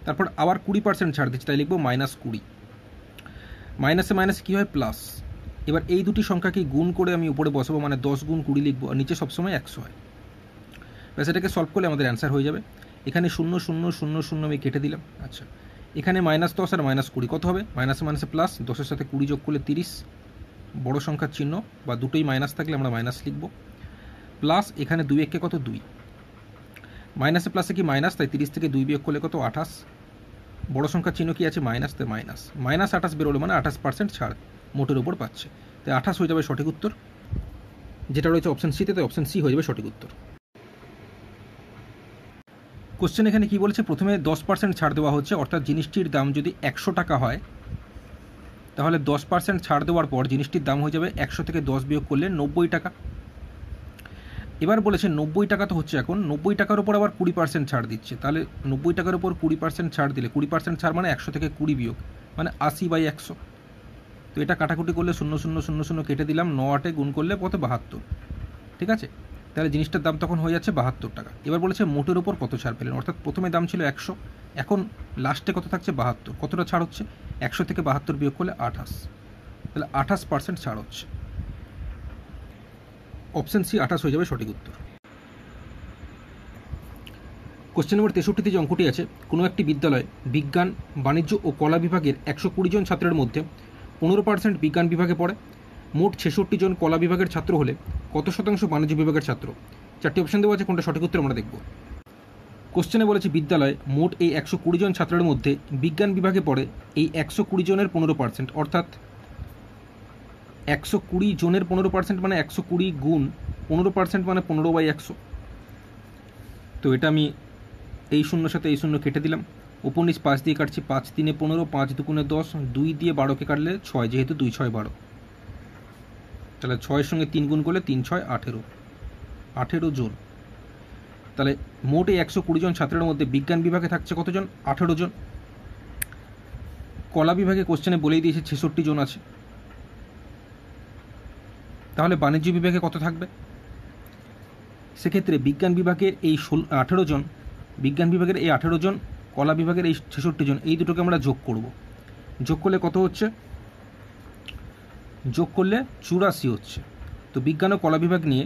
তারপর আবার 20% ছাড় দিচ্ছে, তাই লিখবো -20। মাইনাসে মাইনাসে কী হয়? প্লাস। এবার এই দুটি সংখ্যাকে গুণ করে আমি উপরে বসাবো, মানে 10 গুণ 20 লিখবো, আর নিচে সবসময় 100 হয়। ব্যাস, এটাকে সলভ করলে আমাদের অ্যান্সার হয়ে যাবে। এখানে 0 0 0 0 আমি কেটে দিলাম। আচ্ছা, এখানে -10 আর -20 কত হবে? মাইনাসে মাইনাসে প্লাস, 10-এর সাথে 20 যোগ করলে 30, বড় সংখ্যার চিহ্ন বা দুটোই মাইনাস থাকলে আমরা মাইনাস লিখব। প্লাস এখানে 2 1 কত? 2, মাইনাসে প্লাসে কি মাইনাস, তাই 30 থেকে 2 বিয়োগ করলে কত? 28, বড় সংখ্যার চিহ্ন কি আছে? মাইনাস, তাই মাইনাস। -28 বেরোলো, মানে 28% ছাড় মোটের ওপর পাচ্ছে, তাই 28 হয়ে যাবে সঠিক উত্তর। যেটা রয়েছে অপশান সিতে, তাই অপশান সি হয়ে যাবে সঠিক উত্তর। কোশ্চেন এখানে কি বলেছে? প্রথমে 10% ছাড় দেওয়া হচ্ছে, অর্থাৎ জিনিসটির দাম যদি 100 টাকা হয়, তাহলে 10% ছাড় দেওয়ার পর জিনিসটির দাম হয়ে যাবে 100 থেকে 10 বিয়োগ করলে 90 টাকা। এবার বলেছে 90 টাকা তো হচ্ছে, এখন 90 টাকার উপর আবার 20% ছাড় দিচ্ছে। তাহলে 90 টাকার উপর 20% ছাড় দিলে, 20% ছাড় মানে 100 থেকে 20 বিয়োগ, মানে 80/100। তো এটা কাটাকুটি করলে 0 0 0 0 কেটে দিলাম, 9 গুণ করলে কত? 72। ঠিক আছে? তাহলে জিনিসটার দাম তখন হয়ে যাচ্ছে 72 টাকা। এবার বলেছে মোটের ওপর কত ছাড় পেলেন, অর্থাৎ প্রথমে দাম ছিল 100, এখন লাস্টে কত থাকছে? 72। কতটা ছাড় হচ্ছে? 100 থেকে 72 বিয়োগ করলে 28, তাহলে 28% ছাড় হচ্ছে। অপশান সি 28 হয়ে যাবে সঠিক উত্তর। কোশ্চেন নম্বর 63তে যে অঙ্কটি আছে, কোনো একটি বিদ্যালয় বিজ্ঞান, বাণিজ্য ও কলা বিভাগের 120 জন ছাত্রের মধ্যে 15% বিজ্ঞান বিভাগে পড়ে, মোট 66 জন কলা বিভাগের ছাত্র হলে কত শতাংশ বাণিজ্য বিভাগের ছাত্র? 4টি অপশান দেওয়া আছে, কোনটা সঠিক উত্তর আমরা দেখব। কোশ্চেনে বলেছে বিদ্যালয় মোট এই 120 জন ছাত্রের মধ্যে বিজ্ঞান বিভাগে পড়ে এই 120 জনের 15%, অর্থাৎ 120 জনের 15% মানে 120 গুণ 15% মানে 15/100। তো এটা আমি এই শূন্যর সাথে এই শূন্য কেটে দিলাম, উপর নিচ 5 দিয়ে কাটছি, 5 3 15, 5 2 10, 2 দিয়ে 12কে কাটলে 6, যেহেতু 2 6 12, তাহলে 6-এর সঙ্গে 3 গুণ করলে 3 6 18 জন। তাহলে মোট এই 120 জন ছাত্রের মধ্যে বিজ্ঞান বিভাগে থাকছে কতজন? 18 জন। কলা বিভাগে কোশ্চেনে বলেই দিয়েছে 66 জন আছে। তাহলে বাণিজ্য বিভাগে কত থাকবে? সেক্ষেত্রে বিজ্ঞান বিভাগের এই 18 জন, বিজ্ঞান বিভাগের এই 18 জন, কলা বিভাগের এই 66 জন, এই দুটোকে আমরা যোগ করব। যোগ করলে কত হচ্ছে? যোগ করলে 84 হচ্ছে। তো বিজ্ঞান ও কলা বিভাগ নিয়ে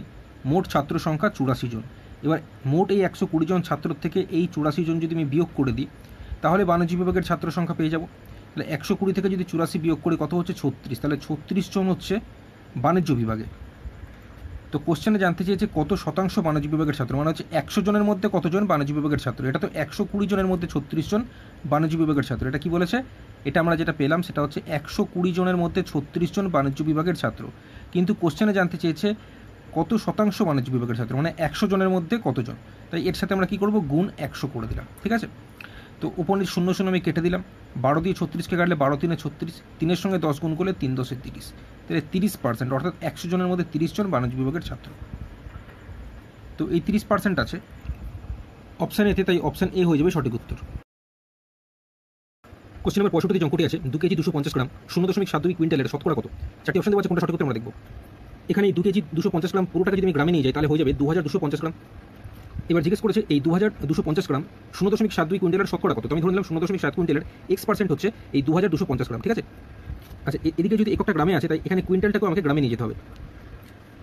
মোট ছাত্র সংখ্যা 84 জন। এবার মোট এই 120 জন ছাত্র থেকে এই 84 জন যদি আমি বিয়োগ করে দিই, তাহলে বাণিজ্য বিভাগের ছাত্র সংখ্যা পেয়ে যাব। তাহলে 120 থেকে যদি 84 বিয়োগ করে কত হচ্ছে? 36। তাহলে 36 জন হচ্ছে বাণিজ্য বিভাগে। তো কোশ্চেনে জানতে চেয়েছে কত শতাংশ বাণিজ্য বিভাগের ছাত্র, মানে হচ্ছে 100 জনের মধ্যে কতজন বাণিজ্য বিভাগের ছাত্র। এটা তো 120 জনের মধ্যে 36 জন বাণিজ্য বিভাগের ছাত্র। এটা কি বলেছে? এটা আমরা যেটা পেলাম সেটা হচ্ছে 120 জনের মধ্যে 36 জন বাণিজ্য বিভাগের ছাত্র, কিন্তু কোশ্চেনে জানতে চেয়েছে কত শতাংশ বাণিজ্য বিভাগের ছাত্র, মানে 100 জনের মধ্যে কতজন। তাই এর সাথে আমরা কি করব? গুণ 100 করে দিলাম। ঠিক আছে? তো উপর নিচ 0 0 আমি কেটে দিলাম, 12 দিয়ে 36কে কাটলে 12 3 36, 3-এর সঙ্গে 10 গুণ করলে 3 10 30, তাহলে 30%, অর্থাৎ 100 জনের মধ্যে 30 জন বাণিজ্য বিভাগের ছাত্র। তো এই 30% আছে অপশান এতে, তাই অপশান এ হয়ে যাবে সঠিক উত্তর। কোশ্চেন নম্বর 65 যে অঙ্কটি আছে, 2 কেজি 250 গ্রাম 0.72 কুইন্টালের শতকরা কত? 4টি অপশান দেওয়া আছে, কোনটা সঠিক উত্তর আমরা দেখব। এখানে এই 2 কেজি 250 গ্রাম পুরোটাকে যদি আমি গ্রামে নিয়ে যাই, তাহলে হয়ে যাবে 2250 গ্রাম। এবার জিজ্ঞেস করেছে এই 2250 গ্রাম 0.72 কুইন্টালের শতকরা কত? তো আমি ধরে নিলাম 0.7 কুইন্টালের x% হচ্ছে এই 2250 গ্রাম। ঠিক আছে? আচ্ছা, এদিকে যদি এককটা গ্রামে আছে, তাই এখানে কুইন্টালটাকেও আমাকে গ্রামে নিয়ে যেতে হবে।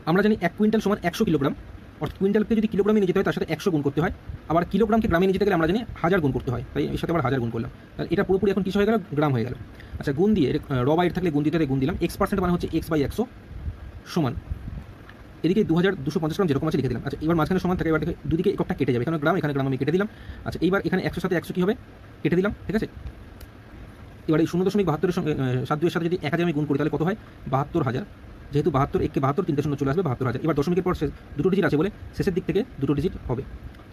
আমরা জানি 1 কুইন্টাল সমান 100 কিলোগ্রাম, অর্থাৎ কুইন্টালকে যদি কিলোগ্রামে নিয়ে যেতে হয় তার সাথে 100 গুণ করতে হয়, আবার কিলোগ্রামকে গ্রামে নিয়ে যেতে গেলে আমরা জানি 1000 গুণ করতে হয়, তাই এর সাথে আবার 1000 গুণ করলাম। তাহলে এটা পুরোপুরি এখন কিছু হয়ে গেল, গ্রাম হয়ে গেল। আচ্ছা, গুণ দিয়ে র বাইট থাকলে গুণ দিতে গুণ দিলাম, x% মানে হচ্ছে x/100 সমান এদিকে 2250 গ্রাম যেরকম আছে লিখে দিলাম। আচ্ছা, এবার মাঝখানে সমান থাকে, এবার দুদিকে এককটা কেটে যাবে, এখানে গ্রাম আমি কেটে দিলাম। আচ্ছা, এইবার এখানে 100 সাথে 100 কী হবে, কেটে দিলাম, ঠিক আছে। এবার এই 0.72-এর সঙ্গে 72-এর সাথে যদি 1000 আমি গুণ করি তাহলে কত হয়, 72,000। যেহেতু 72 1 কে 72, 3টে শূন্য চলে আসবে, 72,000। এবার দশমিকের পর দুটো ডিজিট আছে বলে শেষের দিক থেকে দুটো ডিজিট হবে,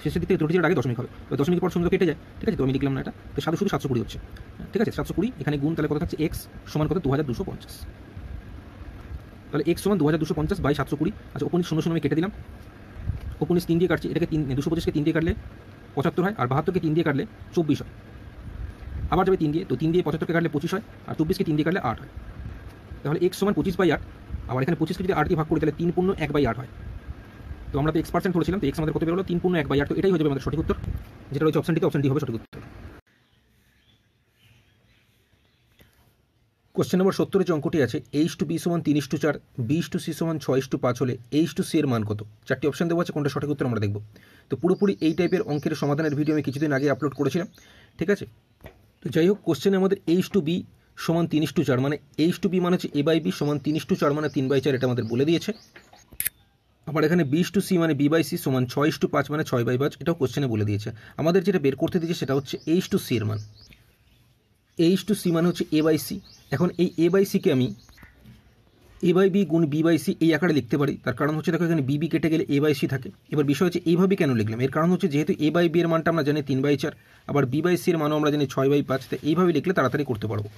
শেষের দিক থেকে দুটো ডিজিট আগে দশমিক হবে, তো দশমিকের পর শূন্য কেটে যায়, ঠিক আছে। তো আমি লিখলাম না এটা, তো শুধু 720 হচ্ছে, ঠিক আছে। 720 এখানে গুণ, তাহলে কত থাকছে, x সমান কত, 2250। তাহলে x সমান 2250/720। আচ্ছা, 0 আমি কেটে দিলাম, 3 দিয়ে কাটছি, এটাকে 225কে 3 দিয়ে কাটলে 75 হয়, আর 72কে 3 দিয়ে কাটলে 24 হয়। আবার যাবে 3 দিয়ে, তো 3 দিয়ে 75কে কাটলে 25 হয়, আর 24কে 3 দিয়ে কাটলে 8 হয়। তাহলে x সমান 25/8। আবার এখানে 25কে যদি 8 দিয়ে ভাগ করি তাহলে 3×1/8 হয়। তো আমরা তো x% ধরেছিলাম, তো x আমাদের কত বেরোলো, 3×1/8। তো এটাই হয়ে যাবে আমাদের সঠিক উত্তর, যেটা রয়েছে অপশন ডিতে, অপশন ডি হবে সঠিক উত্তর। কোশ্চেন নম্বর 70 যে অঙ্কটি আছে, h/b সমান 3:4, b/c সমান 6:5 হলে h/c এর মান কত? 4টি অপশন দেওয়া আছে, কোনটা সঠিক উত্তর আমরা দেখব। তো পুরোপুরি এই টাইপের অঙ্কের সমাধানের ভিডিও আমি কিছুদিন আগে আপলোড করেছিলাম, ঠিক আছে। তো যাই হোক, কোশ্চেনে আমাদের h/b সমান 3:4, মানে h/b মানে হচ্ছে a/b সমান 3:4 মানে 3/4, এটা আমাদের বলে দিয়েছে। আবার এখানে b/c মানে b/c সমান 6:5 মানে 6/5, এটাও কোশ্চেনে বলে দিয়েছে। আমাদের যেটা বের করতে দিয়েছে সেটা হচ্ছে h/c এর মান। h/c মানে হচ্ছে a/c। এখন এই a/c-কে আমি a/b গুণ b/c এই আকারে লিখতে পারি। তার কারণ হচ্ছে, দেখো এখানে b কেটে গেলে a/c থাকে। এবার বিষয় হচ্ছে এইভাবে কেন লিখলাম, এর কারণ হচ্ছে যেহেতু a/b এর মানটা আমরা জানি 3/4, আবার b/c এর মানও আমরা জানি 6/5, তাই এইভাবে লিখলে তাড়াতাড়ি করতে পারবো।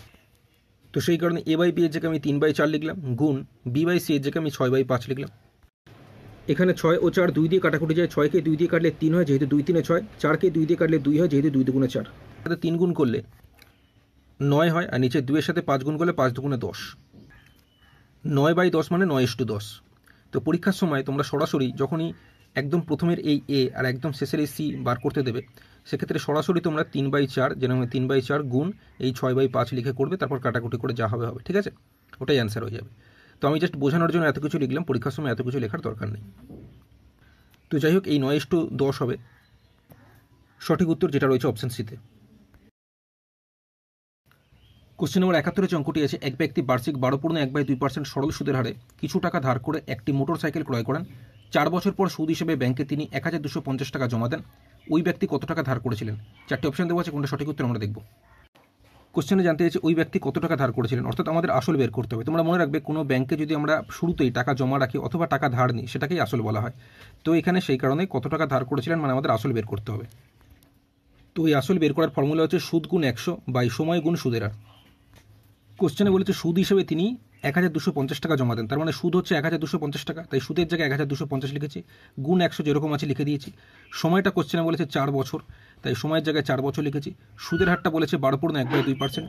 তো সেই কারণে a/b এর জায়গায় আমি 3/4 লিখলাম, গুণ b/c এর জায়গায় আমি 6/5 লিখলাম। এখানে 6 ও 4 2 দিয়ে কাটাকুটি যায়, 6কে 2 দিয়ে কাটলে 3 হয়, যেহেতু 2 3 6, 4কে 2 দিয়ে কাটলে 2 হয়, যেহেতু 2 2 4, 3 গুণ করলে 9 হয়, আর নিচে 2 এর সাথে 5 গুণ করলে 5 2 10, 9/10 মানে 9:10। তো পরীক্ষার সময় তোমরা সরাসরি যখনই একদম প্রথমের এই a আর একদম শেষের এই c বার করতে দেবে, সেক্ষেত্রে সরাসরি তোমরা 3/4 যেরকম 3/4 গুণ এই 6/5 লিখে করবে, তারপর কাটাকুটি করে যা হবে হবে, ঠিক আছে। ওটাই অ্যান্সার হয়ে যাবে। তো আমি জাস্ট বোঝানোর জন্য এত কিছু লিখলাম, পরীক্ষার সময় এত কিছু লেখার দরকার নেই। তো যাই হোক, এই 9:10 হবে সঠিক উত্তর, যেটা রয়েছে অপশন সিতে। কোশ্চেন নম্বর 71 যে অঙ্কটি আছে, এক ব্যক্তি বার্ষিক 12.1/2% সরল সুদের হারে কিছু টাকা ধার করে একটি মোটরসাইকেল ক্রয় করেন। 4 বছর পর সুদ হিসেবে ব্যাংকে তিনি 1250 টাকা জমা দেন। ওই ব্যক্তি কত টাকা ধার করেছিলেন? 4টি অপশন দেওয়া আছে, কোনটা সঠিক উত্তর আমরা দেখব। কোশ্চেনে জানতে চাইছে ওই ব্যক্তি কত টাকা ধার করেছিলেন, অর্থাৎ আমাদের আসল বের করতে হবে। তোমরা মনে রাখবে, কোনো ব্যাংকে যদি আমরা শুরুতেই টাকা জমা রাখি অথবা টাকা ধার নিই, সেটাকেই আসল বলা হয়। তো এখানে সেই কারণে কত টাকা ধার করেছিলেন মানে আমাদের আসল বের করতে হবে। তো এই আসল বের করার ফর্মুলা হচ্ছে সুদ গুণ 100 বাই সময় গুণ সুদের হার। কোশ্চেনে বলেছে সুদ হিসেবে তিনি 1250 টাকা জমা দেন, তার মানে সুদ হচ্ছে 1250 টাকা, তাই সুদের জায়গায় 1250 লিখেছি, গুণ 100 যেরকম আছে লিখে দিয়েছি। সময়টা কোশ্চেনে বলেছে 4 বছর, তাই সময়ের জায়গায় 4 বছর লিখেছি। সুদের হারটা বলেছে 12.1/2%।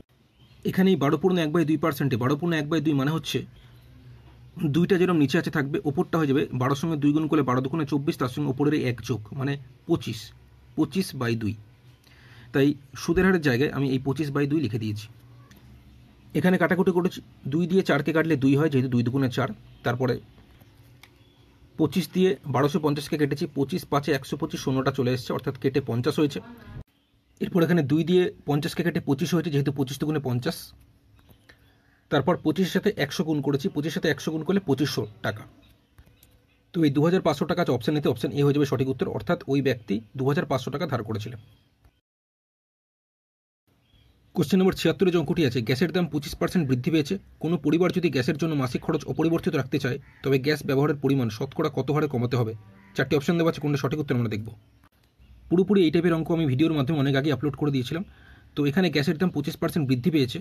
এখানে এই 12.1/2%, 12.1/2 মানে হচ্ছে দুইটা যেরকম নিচে আছে থাকবে, ওপরটা হয়ে যাবে 12 সঙ্গে 2 গুণ করলে 12 2 24, তার সঙ্গে ওপরের 1 যোগ মানে 25/2। তাই সুদের হারের জায়গায় আমি এই 25/2 লিখে দিয়েছি। এখানে কাটাকুটি করেছি, 2 দিয়ে 4কে কাটলে 2 হয়, যেহেতু 2 2 4, তারপরে 25 দিয়ে 1250কে কেটেছি, 25 5 125, শূন্যটা চলে এসেছে, অর্থাৎ কেটে 50 হয়েছে। এরপর এখানে 2 দিয়ে 50কে কেটে 25 হয়েছে, যেহেতু 25 2 50, তারপর 25-এর সাথে 100 গুণ করেছি, 25-এর সাথে 100 গুণ করলে 2500 টাকা। তো এই 2500 টাকা আছে অপশান এতে, অপশান এ হয়ে যাবে সঠিক উত্তর, অর্থাৎ ওই ব্যক্তি 2500 টাকা ধার করেছিলেন। কোশ্চেন নম্বর 76 যে অঙ্কটি আছে, গ্যাসের দাম 25% বৃদ্ধি পেয়েছে। কোনো পরিবার যদি গ্যাসের জন্য মাসিক খরচ অপরিবর্তিত রাখতে চায়, তবে গ্যাস ব্যবহারের পরিমাণ শতকরা কত হারে কমাতে হবে? 4টি অপশন দেওয়া আছে, কোনটা সঠিক উত্তর আমরা দেখব। পুরোপুরি এই টাইপের অঙ্ক আমি ভিডিওর মাধ্যমে অনেক আগে আপলোড করে দিয়েছিলাম। তো এখানে গ্যাসের দাম 25% বৃদ্ধি পেয়েছে,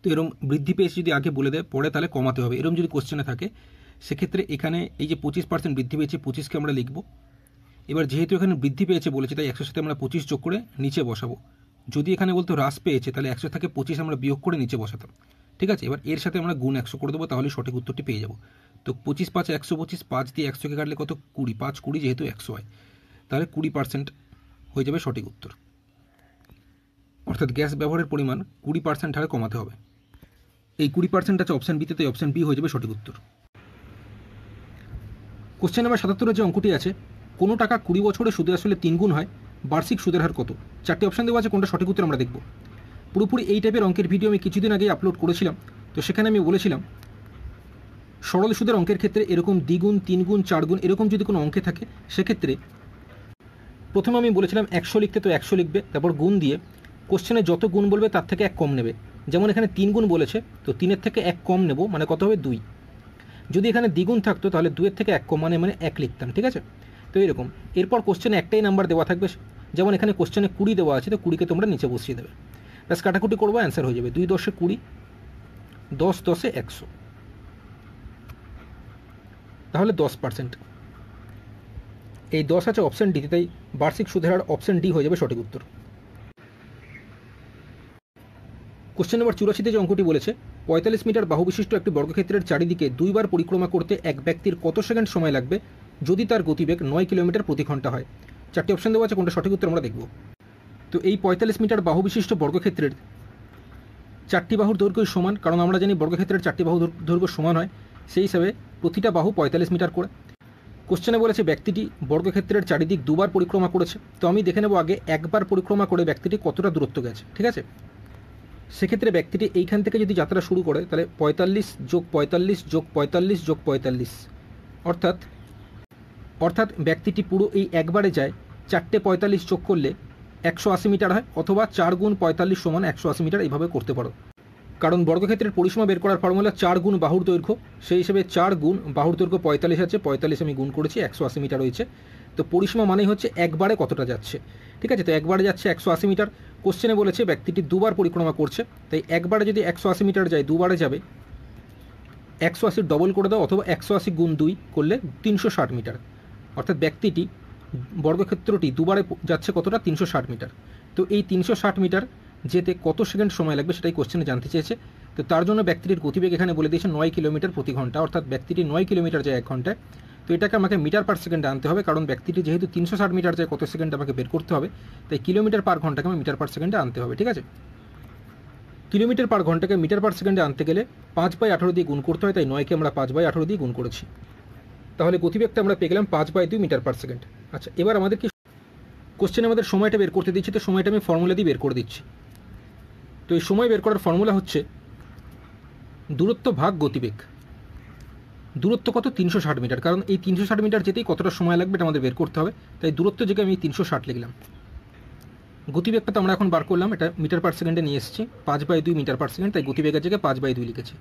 তো এরকম বৃদ্ধি পেয়েছে যদি আগে বলে দেয়, পরে তাহলে কমাতে হবে, এরকম যদি কোশ্চেনে থাকে, সেক্ষেত্রে এখানে এই যে 25% বৃদ্ধি পেয়েছে, 25কে আমরা লিখব। এবার যেহেতু এখানে বৃদ্ধি পেয়েছে বলেছে, তাই 100 সাথে আমরা 25 যোগ করে নিচে বসাবো। যদি এখানে বলতো হ্রাস পেয়েছে, তাহলে 100 থেকে 25 আমরা বিয়োগ করে নিচে বসাতাম, ঠিক আছে। এবার এর সাথে আমরা গুণ 100 করে দেবো, তাহলে সঠিক উত্তরটি পেয়ে যাব। তো 25 5 125, 5 দিয়ে 100কে কাটলে কত, 20, 5 20, যেহেতু 100 হয়, তাহলে 20% হয়ে যাবে সঠিক উত্তর, অর্থাৎ গ্যাস ব্যবহারের পরিমাণ 20% হারে কমাতে হবে। এই 20% আছে অপশান বিতে, তাই অপশান বি হয়ে যাবে সঠিক উত্তর। কোশ্চেন নাম্বার 77 যে অঙ্কটি আছে, কোনো টাকা 20 বছরে সুদে আসলে 3 গুণ হয়, বার্ষিক সুদের হার কত? 4টি অপশান দেওয়া আছে, কোনটা সঠিক উত্তর আমরা দেখব। পুরোপুরি এই টাইপের অঙ্কের ভিডিও আমি কিছুদিন আগে আপলোড করেছিলাম। তো সেখানে আমি বলেছিলাম সরল সুদের অঙ্কের ক্ষেত্রে এরকম দ্বিগুণ, 3 গুণ, 4 গুণ এরকম যদি কোনো অঙ্কে থাকে, সেক্ষেত্রে প্রথমে আমি বলেছিলাম 100 লিখতে, তো 100 লিখবে, তারপর গুণ দিয়ে কোশ্চেনে যত গুণ বলবে তার থেকে 1 কম নেবে। যেমন এখানে 3 গুণ বলেছে, তো 3-এর থেকে 1 কম নেব, মানে কত হবে 2। যদি এখানে দ্বিগুণ থাকতো তাহলে 2-এর থেকে 1 কম মানে 1 লিখতাম, ঠিক আছে। তো এরকম এরপর কোশ্চেনে একটাই নাম্বার দেওয়া থাকবে, যেমন এখানে কোশ্চেনে 20 দেওয়া আছে, তো 20কে তোমরা নিচে বসিয়ে দেবে, ব্যাস কাটাকুটি করবো, অ্যান্সার হয়ে যাবে 2 × 10 = 20, 10 × 10 = 100, তাহলে 10%। এই 10 আছে অপশান ডিতে, তাই বার্ষিক সুদের হার অপশান ডি হয়ে যাবে সঠিক উত্তর। কোশ্চেন নম্বর 84 যে অঙ্কটি বলেছে, 45 মিটার বাহু বিশিষ্ট একটি বর্গক্ষেত্রের চারিদিকে 2 বার পরিক্রমা করতে এক ব্যক্তির কত সেকেন্ড সময় লাগবে যদি তার গতিবেগ 9 কিলোমিটার প্রতি ঘন্টা হয়? 4টি অপশান দেওয়া আছে, কোনটা সঠিক উত্তর আমরা দেখব। তো এই 45 মিটার বাহু বিশিষ্ট বর্গক্ষেত্রের 4টি বাহুর দৈর্ঘ্য সমান, কারণ আমরা জানি বর্গক্ষেত্রের 4টি বাহু দৈর্ঘ্য সমান হয়, সেই হিসাবে প্রতিটা বাহু 45 মিটার করে। কোশ্চেনে বলেছে ব্যক্তিটি বর্গক্ষেত্রের চারিদিক 2 বার পরিক্রমা করেছে, তো আমি দেখে নেব আগে একবার পরিক্রমা করে ব্যক্তিটি কতটা দূরত্ব গেছে, ঠিক আছে। সেক্ষেত্রে ব্যক্তিটি এইখান থেকে যদি যাত্রা শুরু করে, তাহলে 45 + 45 + 45 + 45, অর্থাৎ ব্যক্তিটি পুরো এই একবারে যায় 4টে 45 যোগ করলে 180 মিটার হয়, অথবা 4 × 45 = 180 মিটার, এইভাবে করতে পারো। কারণ বর্গক্ষেত্রের পরিসীমা বের করার ফর্মুলা 4 গুণ বাহুর দৈর্ঘ্য, সেই হিসেবে 4 গুণ বাহুর দৈর্ঘ্য 45 আছে, 45 আমি গুণ করেছি, 180 মিটার হয়েছে। তো পরিসীমা মানেই হচ্ছে একবারে কতটা যাচ্ছে, ঠিক আছে। তো একবারে যাচ্ছে 180 মিটার। কোশ্চেনে বলেছে ব্যক্তিটি 2 বার পরিক্রমা করছে, তাই একবারে যদি 180 মিটার যায়, 2 বারে যাবে 180 ডবল করে দাও, অথবা 180 × 2 করলে 360 মিটার, অর্থাৎ ব্যক্তিটি বর্গক্ষেত্রটি 2 বারে যাচ্ছে কতটা, 360 মিটার। তো এই 360 মিটার যেতে কত সেকেন্ড সময় লাগবে সেটাই কোশ্চেনে জানতে চেয়েছে। তো তার জন্য ব্যক্তিটির গতিবেগ এখানে বলে দিয়েছে 9 কিলোমিটার প্রতি ঘন্টা, অর্থাৎ ব্যক্তিটি 9 কিলোমিটার যায় 1 ঘন্টায়। তো এটাকে আমাকে মিটার পার সেকেন্ডে আনতে হবে, কারণ ব্যক্তিটি যেহেতু 360 মিটার যায়, কত সেকেন্ড আমাকে বের করতে হবে, তাই কিলোমিটার পার ঘন্টাকে আমি মিটার পার সেকেন্ডে আনতে হবে, ঠিক আছে। কিলোমিটার পার ঘন্টাকে মিটার পার সেকেন্ডে আনতে গেলে 5/18 দিয়ে গুণ করতে হয়, তাই 9কে আমরা 5/18 দিয়ে গুণ করেছি। তাহলে গতিবেগটা আমরা পেয়ে গেলাম 5/2 মিটার পার সেকেন্ড। আচ্ছা, এবার আমাদের কি কোশ্চেনে আমাদের সময়টা বের করতে দিচ্ছি, তো সময়টা আমি ফর্মুলা দিয়ে বের করে দিচ্ছি। তো এই সময় বের করার ফর্মুলা হচ্ছে দূরত্ব ভাগ গতিবেগ। দূরত্ব কত, 360 মিটার, কারণ এই 360 মিটার যেতেই কতটা সময় লাগবে এটা আমাদের বের করতে হবে, তাই দূরত্ব জায়গায় আমি 360 লিখলাম। গতিবেগটা তো আমরা এখন বার করলাম, এটা মিটার পার সেকেন্ডে নিয়ে এসেছি, 5/2 মিটার পার সেকেন্ড, তাই গতিবেগের জায়গায় 5/2 লিখেছি।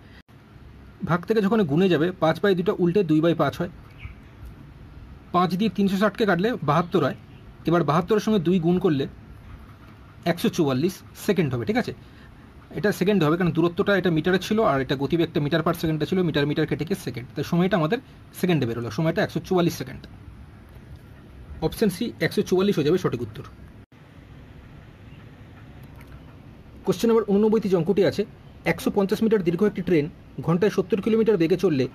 ভাগ থেকে যখন গুণে যাবে 5/2টা উল্টে 2/5 হয়, 5 দিয়ে 360কে কাটলে 72 হয়। এবার 72-এর সঙ্গে 2 গুণ করলে 144 সেকেন্ড হবে, ঠিক আছে। এটা সেকেন্ড হবে, কারণ দূরত্বটা এটা মিটারে ছিল, আর এটা গতিবেগটা মিটার পার সেকেন্ডে ছিল, মিটার কেটে গিয়ে সেকেন্ড, তাই সময়টা আমাদের সেকেন্ডে বেরোলো, সময়টা 144 সেকেন্ড। অপশান সি 144 হয়ে যাবে সঠিক উত্তর। কোশ্চেন নম্বর 89 যে অঙ্কটি আছে, 150 মিটার দীর্ঘ একটি ট্রেন ঘন্টায় 70 কিলোমিটার বেগে চললে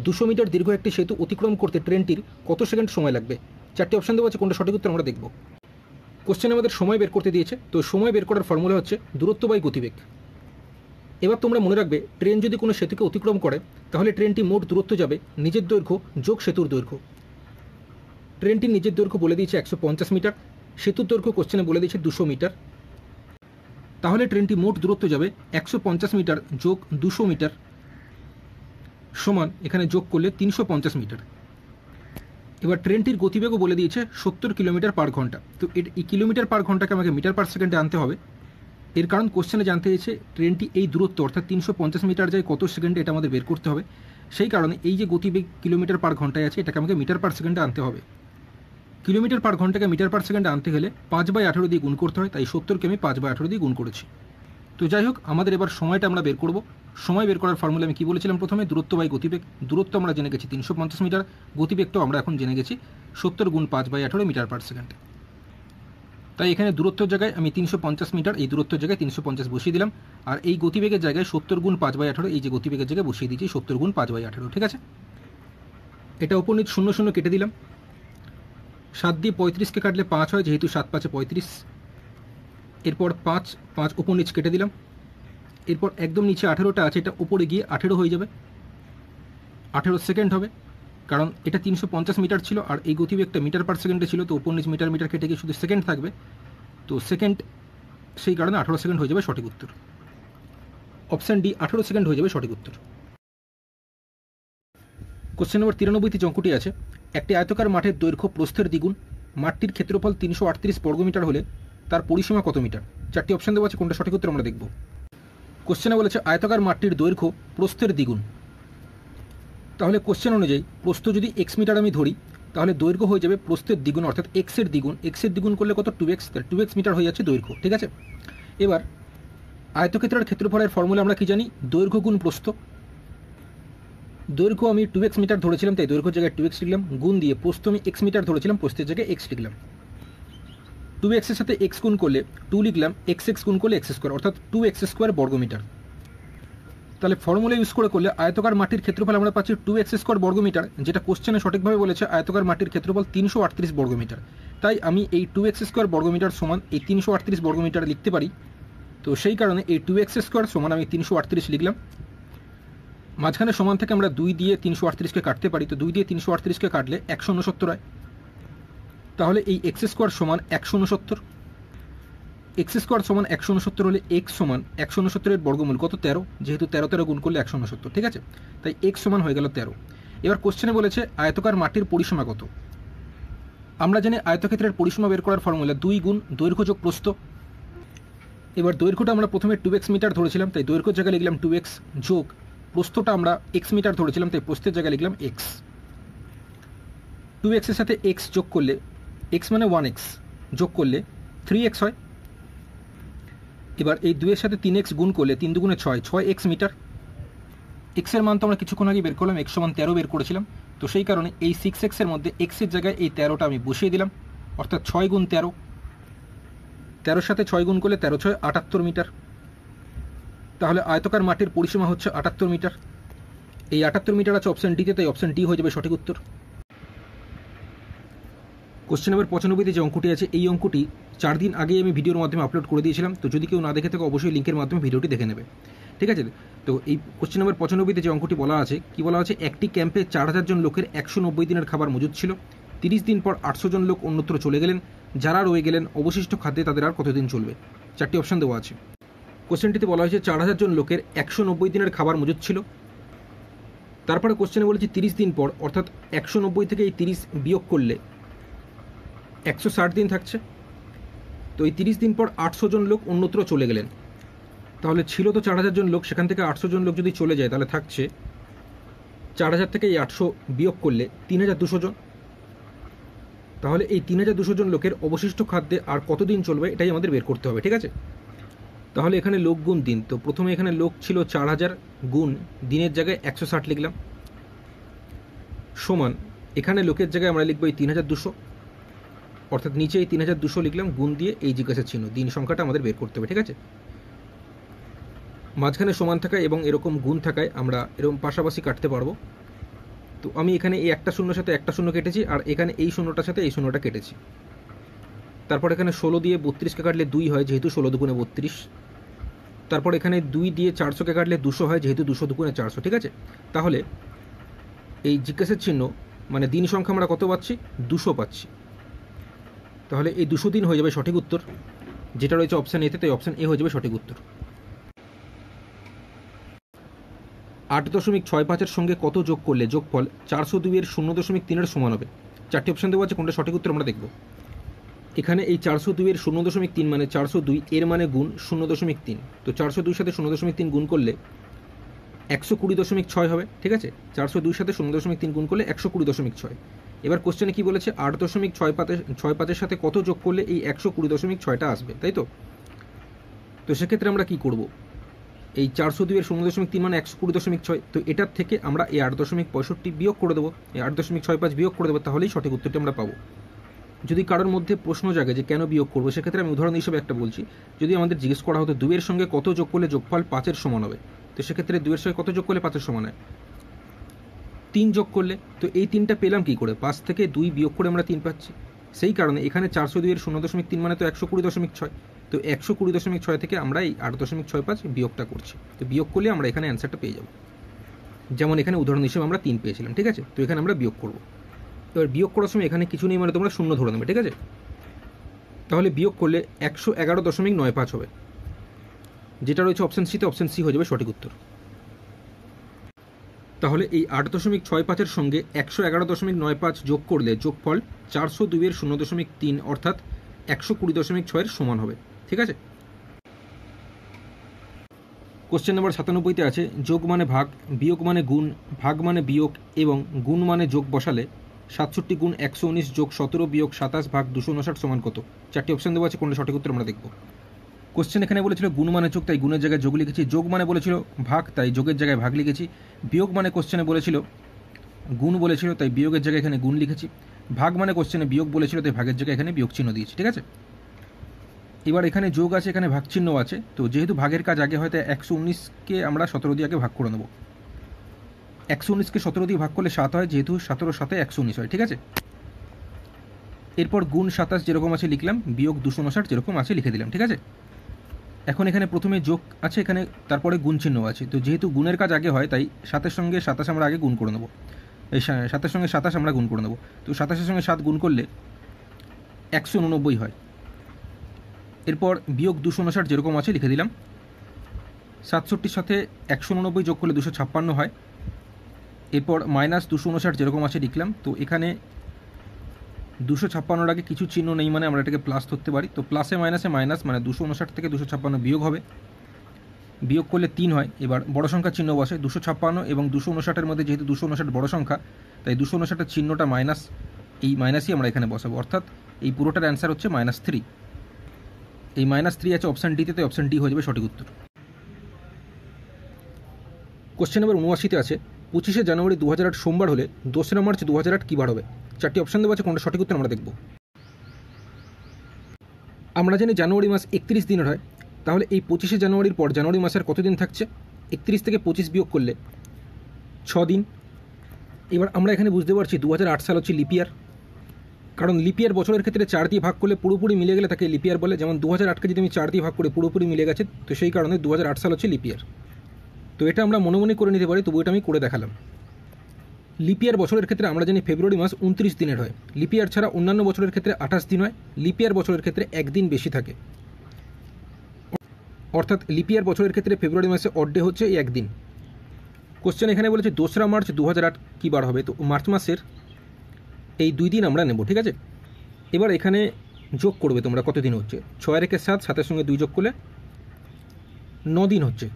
200 মিটার দীর্ঘ একটি সেতু অতিক্রম করতে ট্রেনটির কত সেকেন্ড সময় লাগবে? 4টি অপশান দেওয়া আছে, কোনটা সঠিক উত্তর আমরা দেখব। কোশ্চেনে আমাদের সময় বের করতে দিয়েছে, তো সময় বের করার ফর্মুলা হচ্ছে দূরত্ব বাই গতিবেগ। এবার তোমরা মনে রাখবে, ট্রেন যদি কোনো সেতুকে অতিক্রম করে, তাহলে ট্রেনটি মোট দূরত্ব যাবে নিজের দৈর্ঘ্য যোগ সেতুর দৈর্ঘ্য। ট্রেনটির নিজের দৈর্ঘ্য বলে দিয়েছে 150 মিটার, সেতুর দৈর্ঘ্য কোশ্চেনে বলে দিয়েছে 200 মিটার। তাহলে ট্রেনটি মোট দূরত্ব যাবে 150 মিটার যোগ 200 মিটার সমান, এখানে যোগ করলে 350 মিটার। এবার ট্রেনটির গতিবেগও বলে দিয়েছে 70 কিলোমিটার পার ঘন্টা। তো এই কিলোমিটার পার ঘন্টাকে আমাকে মিটার পার সেকেন্ডে আনতে হবে, এর কারণ কোশ্চেনে জানতে চেয়েছে ট্রেনটি এই দূরত্ব অর্থাৎ 350 মিটার যায় কত সেকেন্ডে, এটা আমাদের বের করতে হবে। সেই কারণে এই যে গতিবেগ কিলোমিটার পার ঘন্টায় আছে, এটাকে আমাকে মিটার পার সেকেন্ডে আনতে হবে। কিলোমিটার পার ঘন্টাকে মিটার পার সেকেন্ডে আনতে গেলে 5/18 দিয়ে গুণ করতে হয়, তাই 70কে আমি 5/18 দিয়ে গুণ করেছি। তো যাই হোক, আমাদের এবার সময়টা আমরা বের করব। সময় বের করার ফর্মুলা আমি কী বলেছিলাম, প্রথমে দূরত্ব বাই গতিবেগ। দূরত্ব আমরা জেনে গেছি 350 মিটার, গতিবেগটাও আমরা এখন জেনে গেছি 70 × 5/18 মিটার পার সেকেন্ড। তাই এখানে দূরত্বের জায়গায় আমি 350 মিটার, এই দূরত্বের জায়গায় 350 বসিয়ে দিলাম, আর এই গতিবেগের জায়গায় 70 × 5/18, এই যে গতিবেগের জায়গায় বসিয়ে দিয়েছি 70 × 5/18, ঠিক আছে। এটা উপর নিচ 0 0 কেটে দিলাম, 7 দিয়ে 35কে কাটলে 5 হয়, যেহেতু 7 5 35। এরপর 5 উপর নিচ কেটে দিলাম, এরপর একদম নিচে 18টা আছে, এটা উপরে গিয়ে 18 হয়ে যাবে, 18 সেকেন্ড হবে। কারণ এটা 350 মিটার ছিল আর এই গতিবেগটা মিটার পার সেকেন্ডে ছিল, তো উপর নিচ মিটার মিটার কেটে গিয়ে শুধু সেকেন্ড থাকবে, তো সেকেন্ড, সেই কারণে 18 সেকেন্ড হয়ে যাবে সঠিক উত্তর। অপশান ডি 18 সেকেন্ড হয়ে যাবে সঠিক উত্তর। কোশ্চেন নম্বর 93 যে অঙ্কটি আছে, একটি আয়তকার মাঠের দৈর্ঘ্য প্রস্থের দ্বিগুণ, মাঠটির ক্ষেত্রফল 338 বর্গমিটার হলে তার পরিসীমা কত মিটার? 4টি অপশান দেওয়া আছে, কোনটা সঠিক উত্তর আমরা দেখব। কোশ্চেনে বলেছে আয়তকার মাঠটির দৈর্ঘ্য প্রস্থের দ্বিগুণ, তাহলে কোশ্চেন অনুযায়ী প্রস্থ যদি এক্স মিটার আমি ধরি, তাহলে দৈর্ঘ্য হয়ে যাবে প্রস্থের দ্বিগুণ অর্থাৎ এক্সের দ্বিগুণ। এক্সের দ্বিগুণ করলে কত? 2x, 2x মিটার হয়ে যাচ্ছে দৈর্ঘ্য, ঠিক আছে। এবার আয়তক্ষেত্রের ক্ষেত্রফলের ফর্মুলা আমরা কি জানি? দৈর্ঘ্য গুণ প্রস্থ। দৈর্ঘ্য আমি 2x মিটার ধরেছিলাম, তাই দৈর্ঘ্যের জায়গায় 2x লিখলাম, গুণ দিয়ে প্রস্থ আমি x মিটার ধরেছিলাম, প্রস্থের জায়গায় x লিখলাম। 2x এর সাথে x গুণ করলে 2 লিখলাম, x গুণ করলে x স্কোয়ার অর্থাৎ 2x স্কোয়ার বর্গমিটার। তাহলে ফর্মুলা ইউজ করলে আয়তকার মাটির ক্ষেত্রফল আমরা পাচ্ছি 2x স্কোয়ার বর্গমিটার, যেটা কোশ্চেনে সঠিকভাবে বলেছে আয়তকার মাটির ক্ষেত্রফল 338 বর্গমিটার। তাই আমি এই 2x স্কোয়ার বর্গমিটার সমান এই 338 বর্গমিটার লিখতে পারি। তো সেই কারণে এই 2x স্কোয়ার সমান আমি 338 লিখলাম। মাঝখানে সমান থেকে আমরা 2 দিয়ে 338কে কাটতে পারি, তো 2 দিয়ে 338কে কাটলে 169 হয়। তাহলে এই x স্কোয়ার সমান 169, x স্কোয়ার সমান 169 হলে x সমান 169 এর বর্গমূল কত? 13, যেহেতু 13 গুণ করলে 169, ঠিক আছে। তাই x সমান হয়ে গেল 13। এবার কোশ্চেনে বলেছে আয়তকার মাটির পরিসীমা কত। আমরা জানি আয়তক্ষেত্রের পরিসীমা বের করার ফর্মুলা 2 গুণ দৈর্ঘ্য যোগ প্রস্থ। এবার দৈর্ঘ্যটা আমরা প্রথমে 2x মিটার ধরেছিলাম, তাই দৈর্ঘ্যের জায়গায় লিখলাম 2x, যোগ প্রস্থটা আমরা x মিটার ধরেছিলাম, তাই প্রস্থের জায়গায় লিখলাম x। 2x এর সাথে x যোগ করলে, x মানে 1x, যোগ করলে 3x হয়। এবার এই 2 এর সাথে 3x গুণ করলে 3 দুগুণে 6, 6x মিটার। x এর মান তো আমরা কিছুক্ষণ আগে বের করলাম, x সমান 13 বের করেছিলাম, তো সেই কারণে এই 6x এর মধ্যে x এর জায়গায় এই 13টা আমি বসিয়ে দিলাম, অর্থাৎ 6 গুণ 13, 13 সাথে 6 গুণ করলে 13 6 78 মিটার। তাহলে আয়তকার মাটির পরিসীমা হচ্ছে 78 মিটার। এই 78 মিটার আছে অপশান ডিতে, তাই অপশান ডি হয়ে যাবে সঠিক উত্তর। কোশ্চেন নম্বর 95 যে অঙ্কটি আছে, এই অঙ্কটি 4 দিন আগে আমি ভিডিওর মাধ্যমে আপলোড করে দিয়েছিলাম, তো যদি কেউ না দেখে থাকে অবশ্যই লিঙ্কের মাধ্যমে ভিডিওটি দেখে নেবে, ঠিক আছে। তো এই কোশ্চেন নম্বর 95 যে অঙ্কটি বলা আছে, কি বলা আছে? একটি ক্যাম্পে 4000 জন লোকের 190 দিনের খাবার মজুদ ছিল। 30 দিন পর 800 জন লোক অন্যত্র চলে গেলেন, যারা রয়ে গেলেন অবশিষ্ট খাদ্যে তাদের আর কতদিন চলবে? 4টি অপশান দেওয়া আছে। কোশ্চেনটিতে বলা হয়েছে 4000 জন লোকের 190 দিনের খাবার মজুদ ছিল। তারপরে কোশ্চেনে বলেছে 30 দিন পর, অর্থাৎ 190 থেকে এই 30 বিয়োগ করলে 160 দিন থাকছে। তো এই 30 দিন পর 800 জন লোক অন্যত্র চলে গেলেন, তাহলে ছিল তো 4000 জন লোক, সেখান থেকে 800 জন লোক যদি চলে যায় তাহলে থাকছে 4000 থেকে এই 800 বিয়োগ করলে 3200 জন। তাহলে এই 3200 জন লোকের অবশিষ্ট খাদ্যে আর কতদিন চলবে এটাই আমাদের বের করতে হবে, ঠিক আছে। তাহলে এখানে লোক গুণ দিন, তো প্রথমে এখানে লোক ছিল 4000 গুণ দিনের জায়গায় 160 লিখলাম, সমান এখানে লোকের জায়গায় আমরা লিখবো এই 3200, অর্থাৎ নিচে এই 3200 লিখলাম, গুণ দিয়ে এই জিজ্ঞাসা চিহ্ন, দিন সংখ্যাটা আমাদের বের করতে হবে, ঠিক আছে। মাঝখানে সমান থাকায় এবং এরকম গুণ থাকায় আমরা এরকম পাশাপাশি কাটতে পারবো। তো আমি এখানে এই একটা শূন্যর সাথে একটা শূন্য কেটেছি, আর এখানে এই শূন্যটার সাথে এই শূন্যটা কেটেছি। তারপর এখানে 16 দিয়ে 32কে কাটলে 2 হয়, যেহেতু 16 দুগুণে 32। তারপর এখানে 2 দিয়ে 400কে কাটলে 200 হয়, যেহেতু 200 দুগুণে 400, ঠিক আছে। তাহলে এই জিজ্ঞাসার চিহ্ন মানে দিন সংখ্যা আমরা কত পাচ্ছি? 200 পাচ্ছি। তাহলে এই 200 দিন হয়ে যাবে সঠিক উত্তর, যেটা রয়েছে অপশান এতে, তাই অপশান এ হয়ে যাবে সঠিক উত্তর। 8.65-এর সঙ্গে কত যোগ করলে যোগফল 402-এর 0.3-এর সমান হবে? 4টি অপশান দেওয়া আছে, কোনটা সঠিক উত্তর আমরা দেখব। এখানে এই 402-এর 0.3 মানে 402 এর মানে গুণ 0.3, তো 402-র সাথে 0.3 গুণ করলে 120.6 হবে, ঠিক আছে। 402-র সাথে 0.3 গুণ করলে 120.6। এবার কোশ্চেনে কি বলেছে? 8.65-এর সাথে কত যোগ করলে এই 120.6টা আসবে, তাই তো। তো সেক্ষেত্রে আমরা কি করব? এই 402-এর 0.3 মানে 120.6, তো এটার থেকে আমরা এই 8.65 বিয়োগ করে দেবো, এই 8.65 বিয়োগ করে দেবো, তাহলেই সঠিক উত্তরটি আমরা পাবো। যদি কারোর মধ্যে প্রশ্ন জাগে যে কেন বিয়োগ করবো, সেক্ষেত্রে আমি উদাহরণ হিসেবে একটা বলছি। যদি আমাদের জিজ্ঞেস করা হতো 2-এর সঙ্গে কত যোগ করলে যোগফল 5-এর সমান হবে, তো সেক্ষেত্রে 2-এর সঙ্গে কত যোগ করলে 5-এর সমান হয়? 3 যোগ করলে। তো এই 3টা পেলাম কি করে? 5 থেকে 2 বিয়োগ করে আমরা 3 পাচ্ছি। সেই কারণে এখানে 402-এর 0.3 মানে তো 120.6, তো 120.6 থেকে আমরা এই 8.65 বিয়োগটা করছি, তো বিয়োগ করলে আমরা এখানে অ্যান্সারটা পেয়ে যাব। যেমন এখানে উদাহরণ হিসেবে আমরা 3 পেয়েছিলাম, ঠিক আছে। তো এখানে আমরা বিয়োগ করব। এবার বিয়োগ করার সময় এখানে কিছু নেই মানে তোমরা শূন্য ধরে নেবে, ঠিক আছে। তাহলে বিয়োগ করলে 111.95 হবে, যেটা রয়েছে অপশান সিতে, অপশান সি হয়ে যাবে সঠিক উত্তর। তাহলে এই 8.65-এর সঙ্গে 111.95 যোগ করলে যোগফল 402-এর 0.3 অর্থাৎ 120.6-এর সমান হবে, ঠিক আছে। কোশ্চেন নাম্বার 97-তে আছে যোগ মানে ভাগ, বিয়োগ মানে গুণ, ভাগ মানে বিয়োগ এবং গুণ মানে যোগ বসালে 67 গুণ 119 যোগ 17 বিয়োগ 27 ভাগ 259 সমান কত? 4টি অপশান দেওয়া আছে, কোনটা সঠিক উত্তর আমরা দেখব। কোশ্চেন এখানে বলেছিল গুণ মানে যোগ, তাই গুণের জায়গায় যোগ লিখেছি। যোগ মানে বলেছিল ভাগ, তাই যোগের জায়গায় ভাগ লিখেছি। বিয়োগ মানে কোশ্চেনে বলেছিল গুণ বলেছিল, তাই বিয়োগের জায়গায় এখানে গুণ লিখেছি। ভাগ মানে কোশ্চেনে বিয়োগ বলেছিল, তাই ভাগের জায়গায় এখানে বিয়োগ চিহ্ন দিয়েছি, ঠিক আছে। এবার এখানে যোগ আছে, এখানে ভাগ চিহ্ন আছে, তো যেহেতু ভাগের কাজ আগে হয় তাই 119-কে আমরা 17 দিয়ে আগে ভাগ করে নেব। 119-কে 17 দিয়ে ভাগ করলে 7 হয়, যেহেতু 17 সাথে 119 হয়, ঠিক আছে। এরপর গুণ 27 যেরকম আছে লিখলাম, বিয়োগ 259 যেরকম আছে লিখে দিলাম, ঠিক আছে। এখন এখানে প্রথমে যোগ আছে, এখানে তারপরে গুণ চিহ্ন আছে, তো যেহেতু গুণের কাজ আগে হয় তাই 7-এর সঙ্গে 27 আমরা আগে গুণ করে নেব। এই 7-এর সঙ্গে 27 আমরা গুণ করে নেব, তো 27-এর সঙ্গে 7 গুণ করলে 189 হয়। এরপর বিয়োগ 259 যেরকম আছে লিখে দিলাম। 67-র সাথে 189 যোগ করলে 256 হয়। এরপর মাইনাস 259 যেরকম আছে লিখলাম, তো এখানে 256-র আগে কিছু চিহ্ন নেই মানে আমরা এটাকে প্লাস ধরতে পারি, তো প্লাসে মাইনাসে মাইনাস, মানে 259 থেকে 256 বিয়োগ হবে, বিয়োগ করলে 3 হয়। এবার বড় সংখ্যা চিহ্ন বসে, 256 এবং 259-এর মধ্যে যেহেতু 259 বড় সংখ্যা, তাই 259-এর চিহ্নটা মাইনাস, এই মাইনাসই আমরা এখানে বসাবো, অর্থাৎ এই পুরোটার অ্যান্সার হচ্ছে -3। এই -3 আছে অপশান ডিতে, তাই অপশান ডি হয়ে যাবে সঠিক উত্তর। কোশ্চেন নাম্বার 79-তে আছে 25শে জানুয়ারি 2008 সোমবার হলে 2রা মার্চ 2008 কী বার হবে? 4টি অপশান দেওয়া আছে, কোনটা সঠিক উত্তর আমরা দেখব। আমরা জানি জানুয়ারি মাস 31 দিনের হয়, তাহলে এই 25শে জানুয়ারির পর জানুয়ারি মাসের কতদিন থাকছে? 31 থেকে 25 বিয়োগ করলে 6 দিন। এবার আমরা এখানে বুঝতে পারছি 2008 সাল হচ্ছে লিপিয়ার, কারণ লিপিয়ার বছরের ক্ষেত্রে 4 দিয়ে ভাগ করলে পুরোপুরি মিলে গেলে তাকে লিপিয়ার বলে। যেমন 2008-কে যদি আমি 4 দিয়ে ভাগ করে পুরোপুরি মিলে গেছে, তো সেই কারণে 2008 সাল হচ্ছে লিপিয়ার। তো এটা আমরা মনে মনে করে নিতে পারি, তবু এটা আমি করে দেখালাম। লিপিয়ার বছরের ক্ষেত্রে আমরা জানি ফেব্রুয়ারি মাস 29 দিনের হয়। লিপিয়ার ছাড়া অন্যান্য বছরের ক্ষেত্রে 28 দিন হয়, লিপিয়ার বছরের ক্ষেত্রে 1 দিন বেশি থাকে, অর্থাৎ লিপিয়ার বছরের ক্ষেত্রে ফেব্রুয়ারি মাসে অড ডে হচ্ছে 1 দিন। কোশ্চেন এখানে বলেছে 2রা মার্চ 2008 কী বার হবে? তো মার্চ মাসের এই 2 দিন আমরা নেব, ঠিক আছে। এবার এখানে যোগ করবে তোমরা কতদিন হচ্ছে, 6 রেখে 7, 7-এর সঙ্গে 2 যোগ করলে 9 দিন হচ্ছে।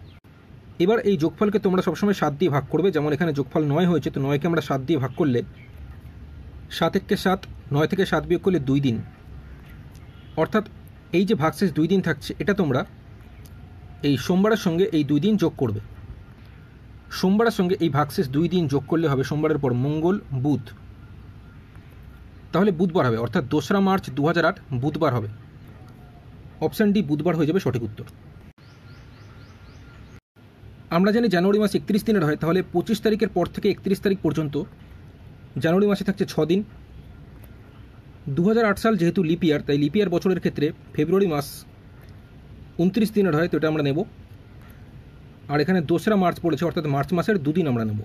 এবার এই যোগফলকে তোমরা সবসময় 7 দিয়ে ভাগ করবে, যেমন এখানে যোগফল 9 হয়েছে, তো 9-কে আমরা 7 দিয়ে ভাগ করলে 7-1-কে 7, 9 থেকে 7 বিয়োগ করলে 2 দিন, অর্থাৎ এই যে ভাগশেষ 2 দিন থাকছে, এটা তোমরা এই সোমবারের সঙ্গে এই 2 দিন যোগ করবে। সোমবারের সঙ্গে এই ভাগশেষ 2 দিন যোগ করলে হবে সোমবারের পর মঙ্গল, বুধ, তাহলে বুধবার হবে, অর্থাৎ 2রা মার্চ 2008 বুধবার হবে। অপশান ডি বুধবার হয়ে যাবে সঠিক উত্তর। আমরা জানি জানুয়ারি মাস 31 দিনের হয়, তাহলে 25 তারিখের পর থেকে 31 তারিখ পর্যন্ত জানুয়ারি মাসে থাকছে 6 দিন। 2008 সাল যেহেতু লিপিয়ার, তাই লিপিয়ার বছরের ক্ষেত্রে ফেব্রুয়ারি মাস 29 দিনের হয়, তো এটা আমরা নেব। আর এখানে 2রা মার্চ পড়েছে, অর্থাৎ মার্চ মাসের 2 দিন আমরা নেব।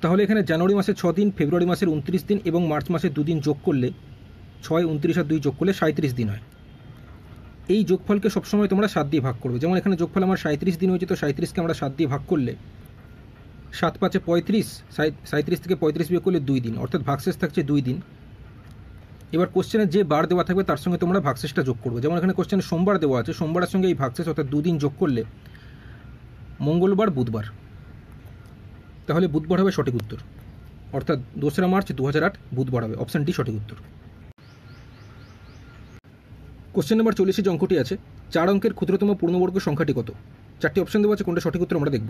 তাহলে এখানে জানুয়ারি মাসে 6 দিন, ফেব্রুয়ারি মাসের 29 দিন এবং মার্চ মাসের 2 দিন যোগ করলে 6, 29 আর 2 যোগ করলে 37 দিন হয়। এই যোগফলকে সবসময় তোমরা 7 দিয়ে ভাগ করবে, যেমন এখানে যোগফল আমার 37 দিন হয়েছে, তো 37-কে আমরা 7 দিয়ে ভাগ করলে 7-5-এ 35, 37 থেকে 35 বিয়োগ করলে 2 দিন, অর্থাৎ ভাগশেষ থাকছে 2 দিন। এবার কোশ্চেনে যে বার দেওয়া থাকবে তার সঙ্গে তোমরা ভাগশেষটা যোগ করবে, যেমন এখানে কোশ্চেনে সোমবার দেওয়া আছে, সোমবারের সঙ্গে এই ভাগশেষ অর্থাৎ 2 দিন যোগ করলে মঙ্গলবার, বুধবার, তাহলে বুধবার হবে সঠিক উত্তর, অর্থাৎ 2রা মার্চ 2008 বুধবার হবে। অপশান ডি সঠিক উত্তর। কোশ্চেন নাম্বার 40 যে অঙ্কটি আছে 4 অঙ্কের ক্ষুদ্রতম পূর্ণবর্গ সংখ্যাটি কত? 4টি অপশান দেওয়া আছে, কোনটা সঠিক উত্তর আমরা দেখব।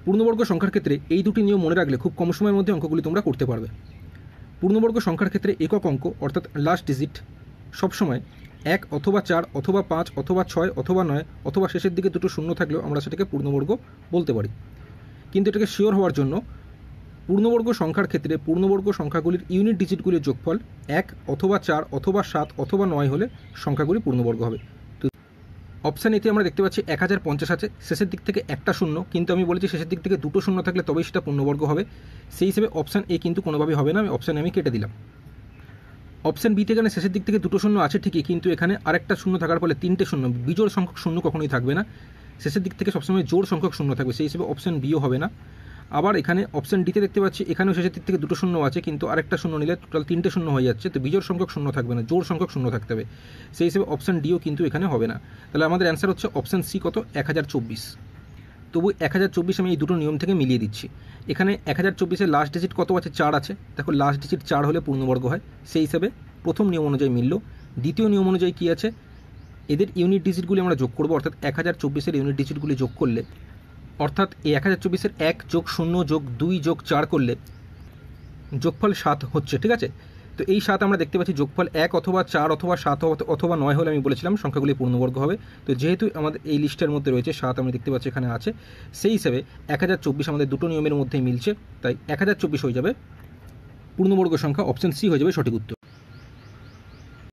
পূর্ণবর্গ সংখ্যার ক্ষেত্রে এই দুটি নিয়ম মনে রাখলে খুব কম সময়ের মধ্যে অঙ্কগুলি তোমরা করতে পারবে। পূর্ণবর্গ সংখ্যার ক্ষেত্রে একক অঙ্ক অর্থাৎ লাস্ট ডিজিট সবসময় 1 অথবা 4 অথবা 5 অথবা 6 অথবা 9 অথবা শেষের দিকে দুটো শূন্য থাকলেও আমরা সেটাকে পূর্ণবর্গ বলতে পারি। কিন্তু এটাকে শিওর হওয়ার জন্য পূর্ণবর্গ সংখ্যার ক্ষেত্রে পূর্ণবর্গ সংখ্যাগুলির ইউনিট ডিজিটগুলির যোগফল 1 অথবা 4 অথবা 7 অথবা 9 হলে সংখ্যাগুলি পূর্ণবর্গ হবে। তো অপশান এতে আমরা দেখতে পাচ্ছি 1050 আছে, শেষের দিক থেকে একটা শূন্য, কিন্তু আমি বলেছি শেষের দিক থেকে দুটো শূন্য থাকলে তবেই সেটা পূর্ণবর্গ হবে। সেই হিসেবে অপশান এ কিন্তু কোনোভাবেই হবে না, অপশান আমি কেটে দিলাম। অপশান বিতে এখানে শেষের দিক থেকে দুটো শূন্য আছে ঠিকই, কিন্তু এখানে আরেকটা শূন্য থাকার ফলে তিনটে শূন্য, বিজোড় সংখ্যক শূন্য কখনোই থাকবে না, শেষের দিক থেকে সবসময় জোড় সংখ্যক শূন্য থাকবে, সেই হিসেবে অপশান বিও হবে না। আবার এখানে অপশান ডিতে দেখতে পাচ্ছি এখানেও শেষের দিক থেকে দুটো শূন্য আছে, কিন্তু আরেকটা শূন্য নিলে টোটাল তিনটে শূন্য হয়ে যাচ্ছে, তো বিজোড় সংখ্যক শূন্য থাকবে না, জোড় সংখ্যক শূন্য থাকতে হবে, সেই হিসেবে অপশান ডিও কিন্তু এখানে হবে না। তাহলে আমাদের অ্যান্সার হচ্ছে অপশান সি কত, 1024। তবু 1024 আমি এই দুটো নিয়ম থেকে মিলিয়ে দিচ্ছি। এখানে 1024-এর লাস্ট ডিজিট কত আছে, 4 আছে, দেখো লাস্ট ডিজিট 4 হলে পূর্ণবর্গ হয়, সেই হিসাবে প্রথম নিয়ম অনুযায়ী মিলল। দ্বিতীয় নিয়ম অনুযায়ী কী আছে, এদের ইউনিট ডিজিটগুলি আমরা যোগ করবো, অর্থাৎ 1024-এর ইউনিট ডিজিটগুলি যোগ করলে, অর্থাৎ এই 1024-এর 1 যোগ 0 যোগ 2 যোগ 4 করলে যোগফল 7 হচ্ছে, ঠিক আছে। তো এই 7 আমরা দেখতে পাচ্ছি যোগফল 1 অথবা 4 অথবা 7 অথবা 9 হলে আমি বলেছিলাম সংখ্যাগুলি পূর্ণবর্গ হবে। তো যেহেতু আমাদের এই লিস্টের মধ্যে রয়েছে 7, আমি দেখতে পাচ্ছি এখানে আছে, সেই হিসেবে 1024 আমাদের দুটো নিয়মের মধ্যেই মিলছে, তাই 1024 হয়ে যাবে পূর্ণবর্গ সংখ্যা, অপশান সি হয়ে যাবে সঠিক উত্তর।